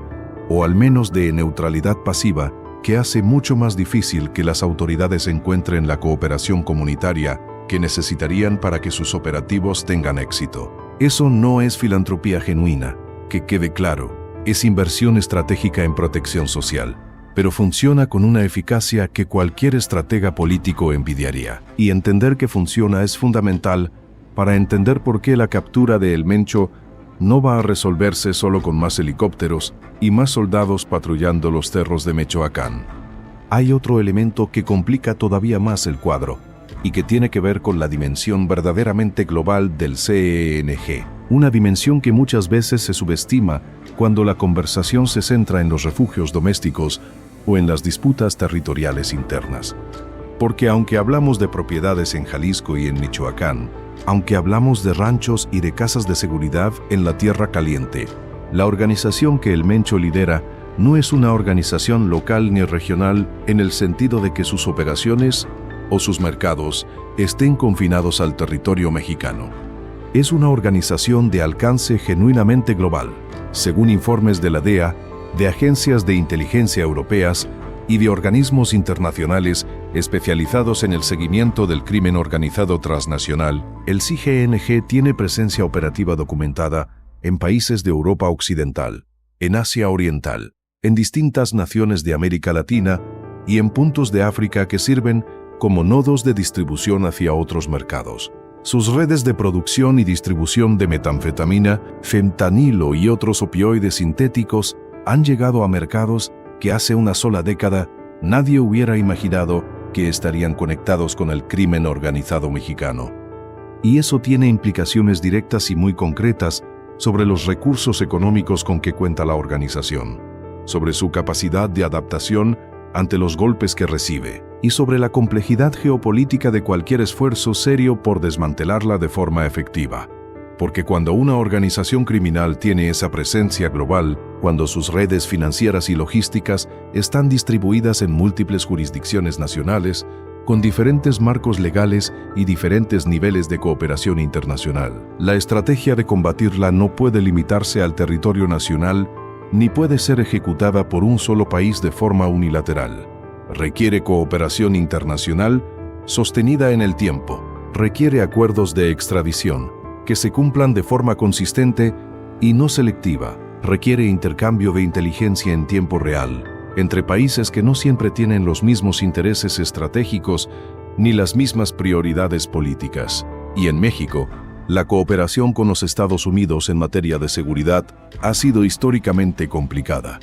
o al menos de neutralidad pasiva, que hace mucho más difícil que las autoridades encuentren la cooperación comunitaria que necesitarían para que sus operativos tengan éxito. Eso no es filantropía genuina, que quede claro, es inversión estratégica en protección social, pero funciona con una eficacia que cualquier estratega político envidiaría. Y entender que funciona es fundamental para entender por qué la captura de El Mencho no va a resolverse solo con más helicópteros y más soldados patrullando los cerros de Michoacán. Hay otro elemento que complica todavía más el cuadro, y que tiene que ver con la dimensión verdaderamente global del CENG, una dimensión que muchas veces se subestima cuando la conversación se centra en los refugios domésticos o en las disputas territoriales internas. Porque aunque hablamos de propiedades en Jalisco y en Michoacán, aunque hablamos de ranchos y de casas de seguridad en la Tierra Caliente, la organización que El Mencho lidera no es una organización local ni regional en el sentido de que sus operaciones o sus mercados estén confinados al territorio mexicano. Es una organización de alcance genuinamente global, según informes de la DEA, de agencias de inteligencia europeas y de organismos internacionales especializados en el seguimiento del crimen organizado transnacional. El CIGNG tiene presencia operativa documentada en países de Europa Occidental, en Asia Oriental, en distintas naciones de América Latina y en puntos de África que sirven como nodos de distribución hacia otros mercados. Sus redes de producción y distribución de metanfetamina, fentanilo y otros opioides sintéticos han llegado a mercados que hace una sola década nadie hubiera imaginado que estarían conectados con el crimen organizado mexicano. Y eso tiene implicaciones directas y muy concretas sobre los recursos económicos con que cuenta la organización, sobre su capacidad de adaptación ante los golpes que recibe, y sobre la complejidad geopolítica de cualquier esfuerzo serio por desmantelarla de forma efectiva. Porque cuando una organización criminal tiene esa presencia global, cuando sus redes financieras y logísticas están distribuidas en múltiples jurisdicciones nacionales, con diferentes marcos legales y diferentes niveles de cooperación internacional, la estrategia de combatirla no puede limitarse al territorio nacional ni puede ser ejecutada por un solo país de forma unilateral. Requiere cooperación internacional sostenida en el tiempo, requiere acuerdos de extradición que se cumplan de forma consistente y no selectiva, requiere intercambio de inteligencia en tiempo real entre países que no siempre tienen los mismos intereses estratégicos ni las mismas prioridades políticas. Y en México, la cooperación con los Estados Unidos en materia de seguridad ha sido históricamente complicada,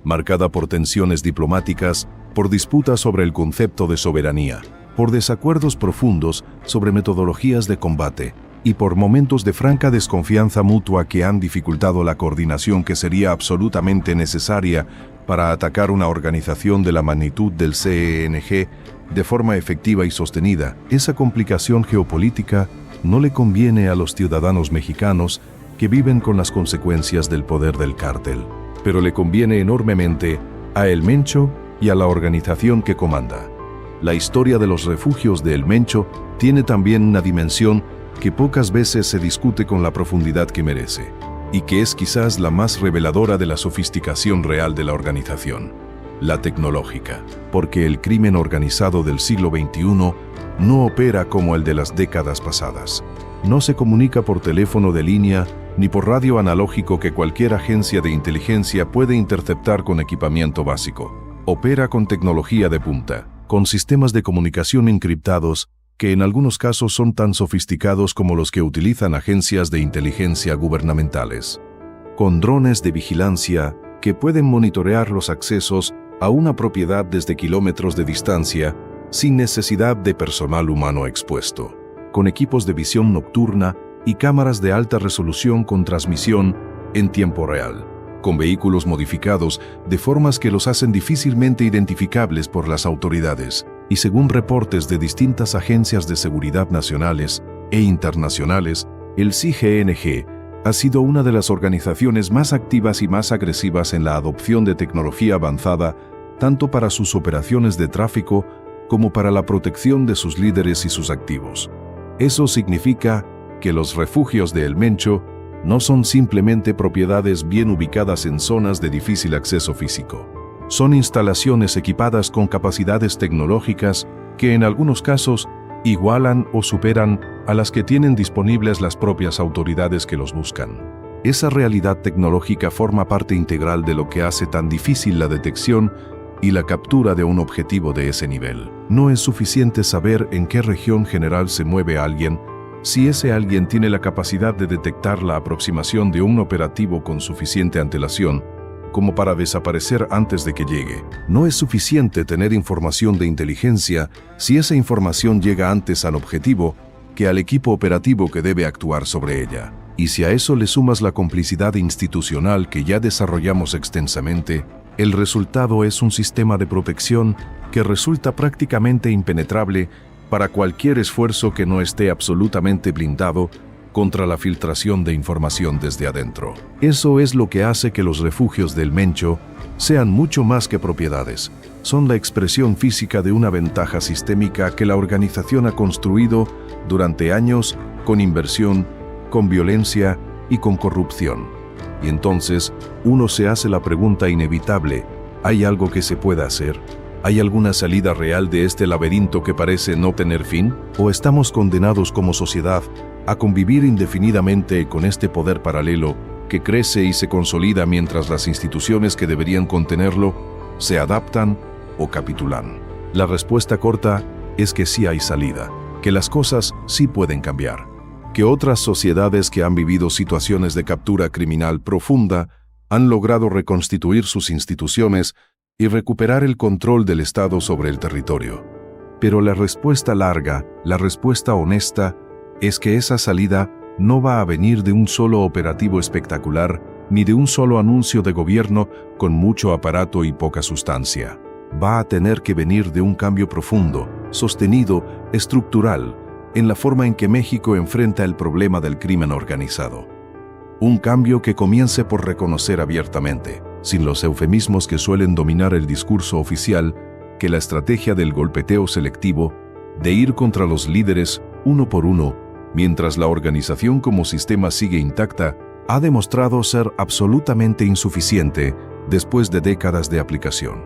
marcada por tensiones diplomáticas, por disputas sobre el concepto de soberanía, por desacuerdos profundos sobre metodologías de combate y por momentos de franca desconfianza mutua que han dificultado la coordinación que sería absolutamente necesaria para atacar una organización de la magnitud del CENG de forma efectiva y sostenida. Esa complicación geopolítica no le conviene a los ciudadanos mexicanos que viven con las consecuencias del poder del cártel, pero le conviene enormemente a El Mencho y a la organización que comanda. La historia de los refugios de El Mencho tiene también una dimensión que pocas veces se discute con la profundidad que merece, y que es quizás la más reveladora de la sofisticación real de la organización, la tecnológica, porque el crimen organizado del siglo XXI no opera como el de las décadas pasadas. No se comunica por teléfono de línea ni por radio analógico que cualquier agencia de inteligencia puede interceptar con equipamiento básico. Opera con tecnología de punta, con sistemas de comunicación encriptados que en algunos casos son tan sofisticados como los que utilizan agencias de inteligencia gubernamentales, con drones de vigilancia que pueden monitorear los accesos a una propiedad desde kilómetros de distancia sin necesidad de personal humano expuesto, con equipos de visión nocturna y cámaras de alta resolución con transmisión en tiempo real, con vehículos modificados de formas que los hacen difícilmente identificables por las autoridades, y según reportes de distintas agencias de seguridad nacionales e internacionales, el CIGNG ha sido una de las organizaciones más activas y más agresivas en la adopción de tecnología avanzada, tanto para sus operaciones de tráfico como para la protección de sus líderes y sus activos. Eso significa que los refugios de El Mencho no son simplemente propiedades bien ubicadas en zonas de difícil acceso físico. Son instalaciones equipadas con capacidades tecnológicas que en algunos casos igualan o superan a las que tienen disponibles las propias autoridades que los buscan. Esa realidad tecnológica forma parte integral de lo que hace tan difícil la detección y la captura de un objetivo de ese nivel. No es suficiente saber en qué región general se mueve alguien si ese alguien tiene la capacidad de detectar la aproximación de un operativo con suficiente antelación como para desaparecer antes de que llegue. No es suficiente tener información de inteligencia si esa información llega antes al objetivo que al equipo operativo que debe actuar sobre ella. Y si a eso le sumas la complicidad institucional que ya desarrollamos extensamente, el resultado es un sistema de protección que resulta prácticamente impenetrable para cualquier esfuerzo que no esté absolutamente blindado contra la filtración de información desde adentro. Eso es lo que hace que los refugios del Mencho sean mucho más que propiedades. Son la expresión física de una ventaja sistémica que la organización ha construido durante años con inversión, con violencia y con corrupción. Y entonces uno se hace la pregunta inevitable: ¿hay algo que se pueda hacer? ¿Hay alguna salida real de este laberinto que parece no tener fin? ¿O estamos condenados como sociedad a convivir indefinidamente con este poder paralelo que crece y se consolida mientras las instituciones que deberían contenerlo se adaptan o capitulan? La respuesta corta es que sí hay salida. que las cosas sí pueden cambiar, que otras sociedades que han vivido situaciones de captura criminal profunda han logrado reconstituir sus instituciones y recuperar el control del Estado sobre el territorio. Pero la respuesta larga, la respuesta honesta, es que esa salida no va a venir de un solo operativo espectacular ni de un solo anuncio de gobierno con mucho aparato y poca sustancia. Va a tener que venir de un cambio profundo, sostenido, estructural, en la forma en que México enfrenta el problema del crimen organizado. Un cambio que comience por reconocer abiertamente, sin los eufemismos que suelen dominar el discurso oficial, que la estrategia del golpeteo selectivo, de ir contra los líderes uno por uno, mientras la organización como sistema sigue intacta, ha demostrado ser absolutamente insuficiente después de décadas de aplicación.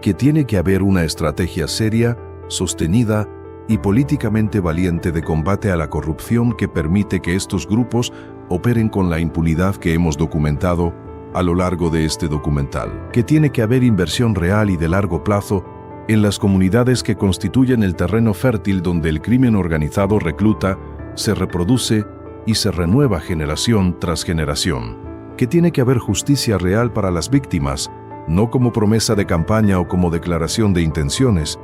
Que tiene que haber una estrategia seria, sostenida y políticamente valiente de combate a la corrupción que permite que estos grupos operen con la impunidad que hemos documentado a lo largo de este documental. Que tiene que haber inversión real y de largo plazo en las comunidades que constituyen el terreno fértil donde el crimen organizado recluta, se reproduce y se renueva generación tras generación. Que tiene que haber justicia real para las víctimas, no como promesa de campaña o como declaración de intenciones,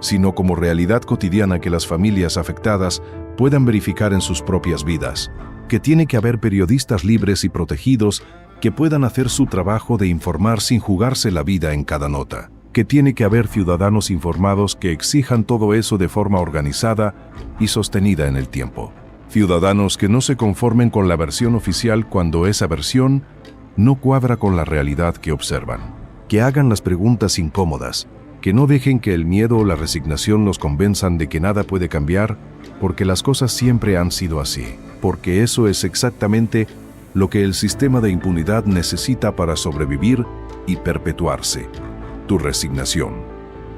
sino como realidad cotidiana que las familias afectadas puedan verificar en sus propias vidas. Que tiene que haber periodistas libres y protegidos que puedan hacer su trabajo de informar sin jugarse la vida en cada nota. Que tiene que haber ciudadanos informados que exijan todo eso de forma organizada y sostenida en el tiempo. Ciudadanos que no se conformen con la versión oficial cuando esa versión no cuadra con la realidad que observan. Que hagan las preguntas incómodas, que no dejen que el miedo o la resignación los convenzan de que nada puede cambiar, porque las cosas siempre han sido así, porque eso es exactamente lo que el sistema de impunidad necesita para sobrevivir y perpetuarse. Tu resignación,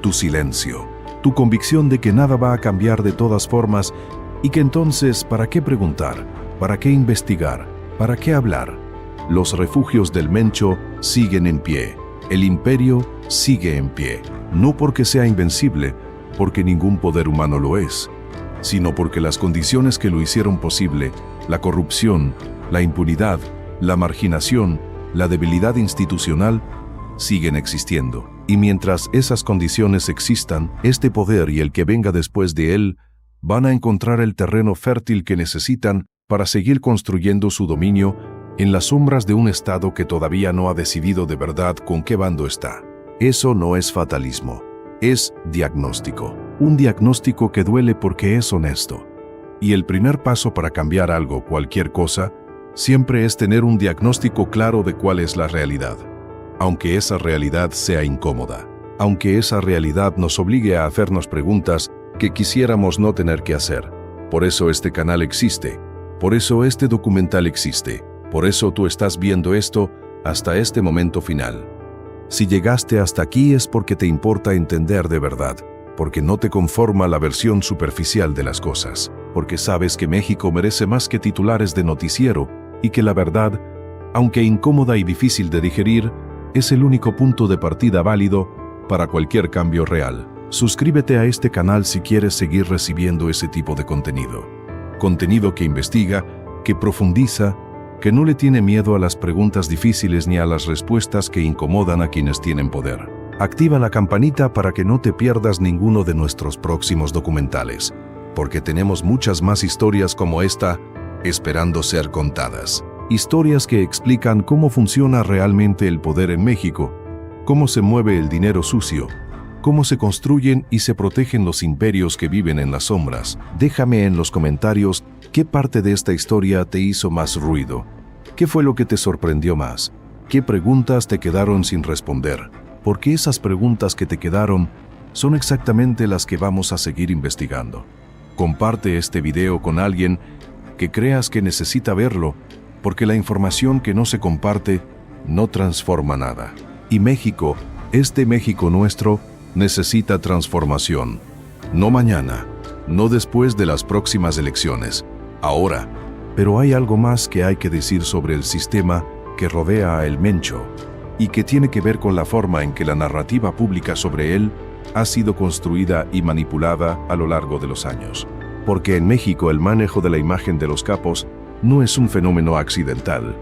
tu silencio, tu convicción de que nada va a cambiar de todas formas y que entonces, ¿para qué preguntar? ¿Para qué investigar? ¿Para qué hablar? Los refugios del Mencho siguen en pie. El imperio sigue en pie. No porque sea invencible, porque ningún poder humano lo es, sino porque las condiciones que lo hicieron posible, la corrupción, la impunidad, la marginación, la debilidad institucional, siguen existiendo. Y mientras esas condiciones existan, este poder y el que venga después de él van a encontrar el terreno fértil que necesitan para seguir construyendo su dominio en las sombras de un Estado que todavía no ha decidido de verdad con qué bando está. Eso no es fatalismo, es diagnóstico. Un diagnóstico que duele porque es honesto. Y el primer paso para cambiar algo, cualquier cosa, siempre es tener un diagnóstico claro de cuál es la realidad. Aunque esa realidad sea incómoda, aunque esa realidad nos obligue a hacernos preguntas que quisiéramos no tener que hacer. Por eso este canal existe, por eso este documental existe, por eso tú estás viendo esto hasta este momento final. Si llegaste hasta aquí es porque te importa entender de verdad, porque no te conforma la versión superficial de las cosas, porque sabes que México merece más que titulares de noticiero y que la verdad, aunque incómoda y difícil de digerir, es el único punto de partida válido para cualquier cambio real. Suscríbete a este canal si quieres seguir recibiendo ese tipo de contenido. Contenido que investiga, que profundiza, que no le tiene miedo a las preguntas difíciles ni a las respuestas que incomodan a quienes tienen poder. Activa la campanita para que no te pierdas ninguno de nuestros próximos documentales, porque tenemos muchas más historias como esta esperando ser contadas. Historias que explican cómo funciona realmente el poder en México, cómo se mueve el dinero sucio, cómo se construyen y se protegen los imperios que viven en las sombras. Déjame en los comentarios qué parte de esta historia te hizo más ruido, qué fue lo que te sorprendió más, qué preguntas te quedaron sin responder, porque esas preguntas que te quedaron son exactamente las que vamos a seguir investigando. Comparte este video con alguien que creas que necesita verlo, porque la información que no se comparte no transforma nada. Y México, este México nuestro, necesita transformación. No mañana, no después de las próximas elecciones, ahora. Pero hay algo más que hay que decir sobre el sistema que rodea a El Mencho, y que tiene que ver con la forma en que la narrativa pública sobre él ha sido construida y manipulada a lo largo de los años. porque en México el manejo de la imagen de los capos no es un fenómeno accidental,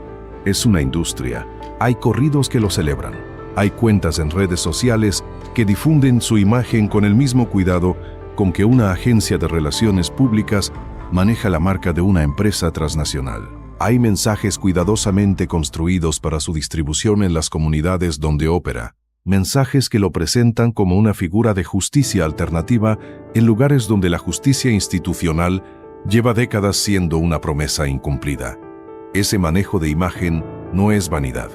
es una industria. Hay corridos que lo celebran, hay cuentas en redes sociales que difunden su imagen con el mismo cuidado con que una agencia de relaciones públicas maneja la marca de una empresa transnacional. Hay mensajes cuidadosamente construidos para su distribución en las comunidades donde opera, mensajes que lo presentan como una figura de justicia alternativa en lugares donde la justicia institucional lleva décadas siendo una promesa incumplida. Ese manejo de imagen no es vanidad,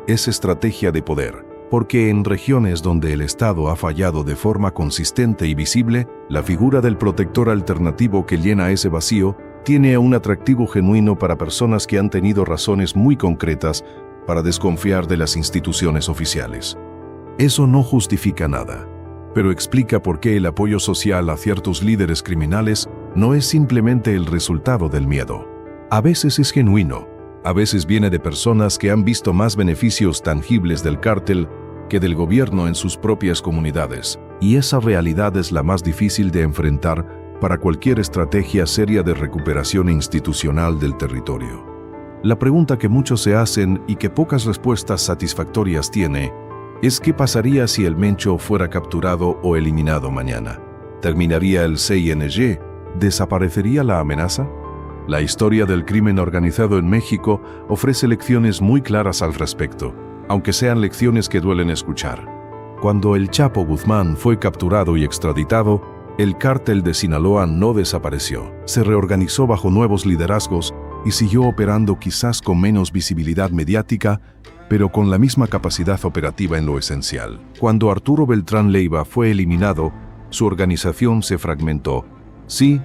es estrategia de poder, porque en regiones donde el Estado ha fallado de forma consistente y visible, la figura del protector alternativo que llena ese vacío tiene un atractivo genuino para personas que han tenido razones muy concretas para desconfiar de las instituciones oficiales. Eso no justifica nada, pero explica por qué el apoyo social a ciertos líderes criminales no es simplemente el resultado del miedo. A veces es genuino, a veces viene de personas que han visto más beneficios tangibles del cártel que del gobierno en sus propias comunidades, y esa realidad es la más difícil de enfrentar para cualquier estrategia seria de recuperación institucional del territorio. La pregunta que muchos se hacen y que pocas respuestas satisfactorias tiene es ¿qué pasaría si el Mencho fuera capturado o eliminado mañana? ¿Terminaría el CING? ¿Desaparecería la amenaza? La historia del crimen organizado en México ofrece lecciones muy claras al respecto, aunque sean lecciones que duelen escuchar. Cuando el Chapo Guzmán fue capturado y extraditado, el cártel de Sinaloa no desapareció. Se reorganizó bajo nuevos liderazgos y siguió operando quizás con menos visibilidad mediática, pero con la misma capacidad operativa en lo esencial. Cuando Arturo Beltrán Leiva fue eliminado, su organización se fragmentó. Sí,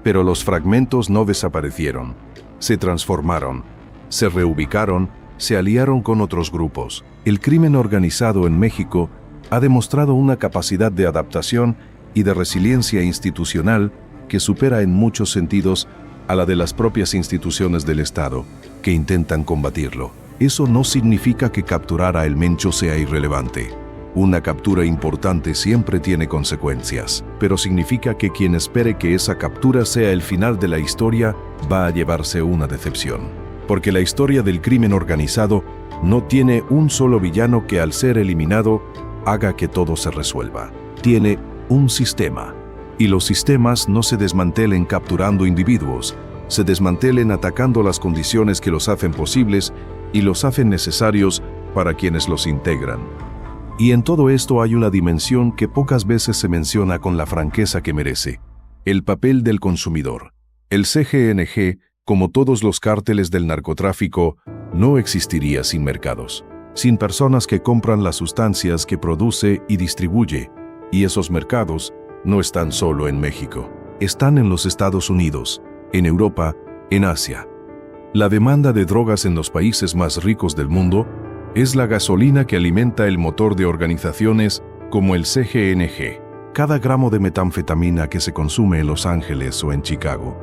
pero los fragmentos no desaparecieron. Se transformaron, se reubicaron, se aliaron con otros grupos. El crimen organizado en México ha demostrado una capacidad de adaptación y de resiliencia institucional que supera en muchos sentidos a la de las propias instituciones del Estado, que intentan combatirlo. Eso no significa que capturar a El Mencho sea irrelevante. Una captura importante siempre tiene consecuencias, pero significa que quien espere que esa captura sea el final de la historia va a llevarse una decepción. Porque la historia del crimen organizado no tiene un solo villano que al ser eliminado haga que todo se resuelva. Tiene un sistema, y los sistemas no se desmantelen capturando individuos, se desmantelen atacando las condiciones que los hacen posibles y los hacen necesarios para quienes los integran. Y en todo esto hay una dimensión que pocas veces se menciona con la franqueza que merece: el papel del consumidor. El CGNG, como todos los cárteles del narcotráfico, no existiría sin mercados, sin personas que compran las sustancias que produce y distribuye. Y esos mercados no están solo en México, están en los Estados Unidos, en Europa, en Asia. La demanda de drogas en los países más ricos del mundo es la gasolina que alimenta el motor de organizaciones como el CGNG. Cada gramo de metanfetamina que se consume en Los Ángeles o en Chicago,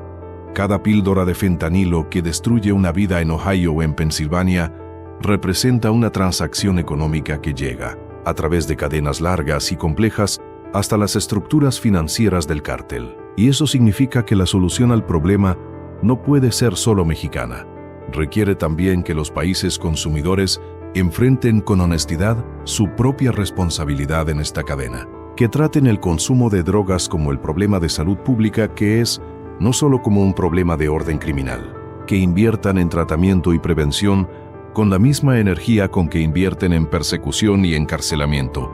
cada píldora de fentanilo que destruye una vida en Ohio o en Pensilvania, representa una transacción económica que llega, a través de cadenas largas y complejas, hasta las estructuras financieras del cártel. Y eso significa que la solución al problema no puede ser solo mexicana. Requiere también que los países consumidores enfrenten con honestidad su propia responsabilidad en esta cadena. Que traten el consumo de drogas como el problema de salud pública que es, no solo como un problema de orden criminal. Que inviertan en tratamiento y prevención con la misma energía con que invierten en persecución y encarcelamiento.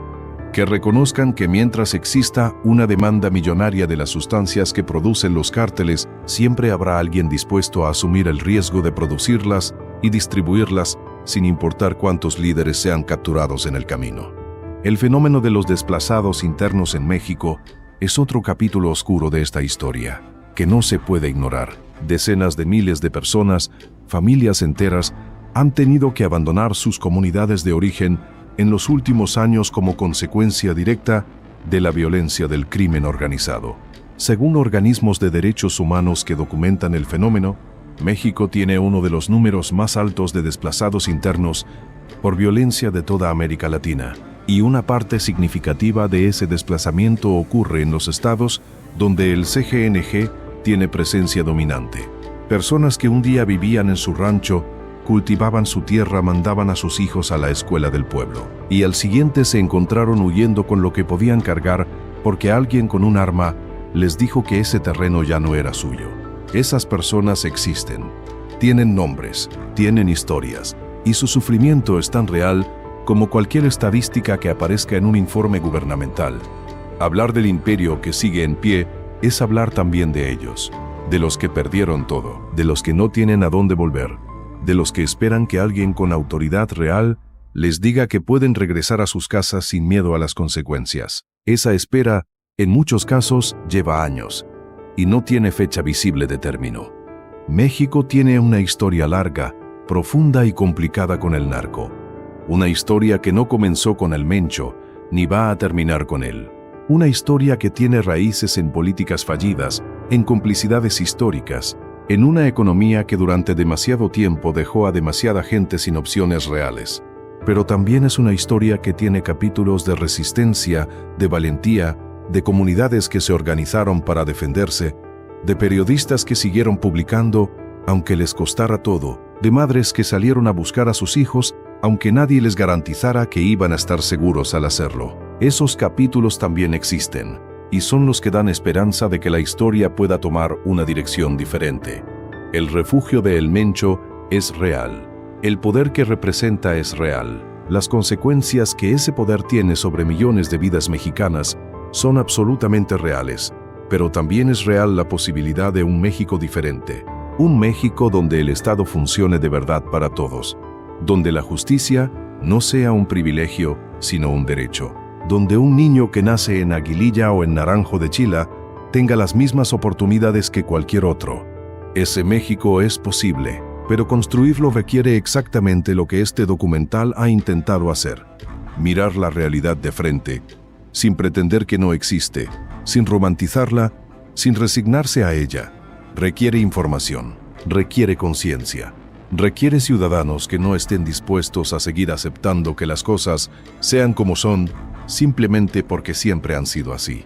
Que reconozcan que mientras exista una demanda millonaria de las sustancias que producen los cárteles, siempre habrá alguien dispuesto a asumir el riesgo de producirlas y distribuirlas sin importar cuántos líderes sean capturados en el camino. El fenómeno de los desplazados internos en México es otro capítulo oscuro de esta historia, que no se puede ignorar. Decenas de miles de personas, familias enteras, han tenido que abandonar sus comunidades de origen en los últimos años como consecuencia directa de la violencia del crimen organizado. Según organismos de derechos humanos que documentan el fenómeno, México tiene uno de los números más altos de desplazados internos por violencia de toda América Latina, y una parte significativa de ese desplazamiento ocurre en los estados donde el CGNG tiene presencia dominante. Personas que un día vivían en su rancho, cultivaban su tierra, mandaban a sus hijos a la escuela del pueblo, y al siguiente se encontraron huyendo con lo que podían cargar porque alguien con un arma les dijo que ese terreno ya no era suyo. Esas personas existen, tienen nombres, tienen historias, y su sufrimiento es tan real como cualquier estadística que aparezca en un informe gubernamental. Hablar del imperio que sigue en pie es hablar también de ellos, de los que perdieron todo, de los que no tienen a dónde volver, de los que esperan que alguien con autoridad real les diga que pueden regresar a sus casas sin miedo a las consecuencias. Esa espera, en muchos casos, lleva años y no tiene fecha visible de término. México tiene una historia larga, profunda y complicada con el narco. Una historia que no comenzó con el Mencho, ni va a terminar con él. Una historia que tiene raíces en políticas fallidas, en complicidades históricas, en una economía que durante demasiado tiempo dejó a demasiada gente sin opciones reales. Pero también es una historia que tiene capítulos de resistencia, de valentía, de comunidades que se organizaron para defenderse, de periodistas que siguieron publicando, aunque les costara todo, de madres que salieron a buscar a sus hijos, aunque nadie les garantizara que iban a estar seguros al hacerlo. Esos capítulos también existen, y son los que dan esperanza de que la historia pueda tomar una dirección diferente. El refugio de El Mencho es real. El poder que representa es real. Las consecuencias que ese poder tiene sobre millones de vidas mexicanas son absolutamente reales, pero también es real la posibilidad de un México diferente. Un México donde el Estado funcione de verdad para todos, donde la justicia no sea un privilegio, sino un derecho, donde un niño que nace en Aguililla o en Naranjo de Chila tenga las mismas oportunidades que cualquier otro. Ese México es posible, pero construirlo requiere exactamente lo que este documental ha intentado hacer: mirar la realidad de frente, sin pretender que no existe, sin romantizarla, sin resignarse a ella. Requiere información, requiere conciencia, requiere ciudadanos que no estén dispuestos a seguir aceptando que las cosas sean como son simplemente porque siempre han sido así.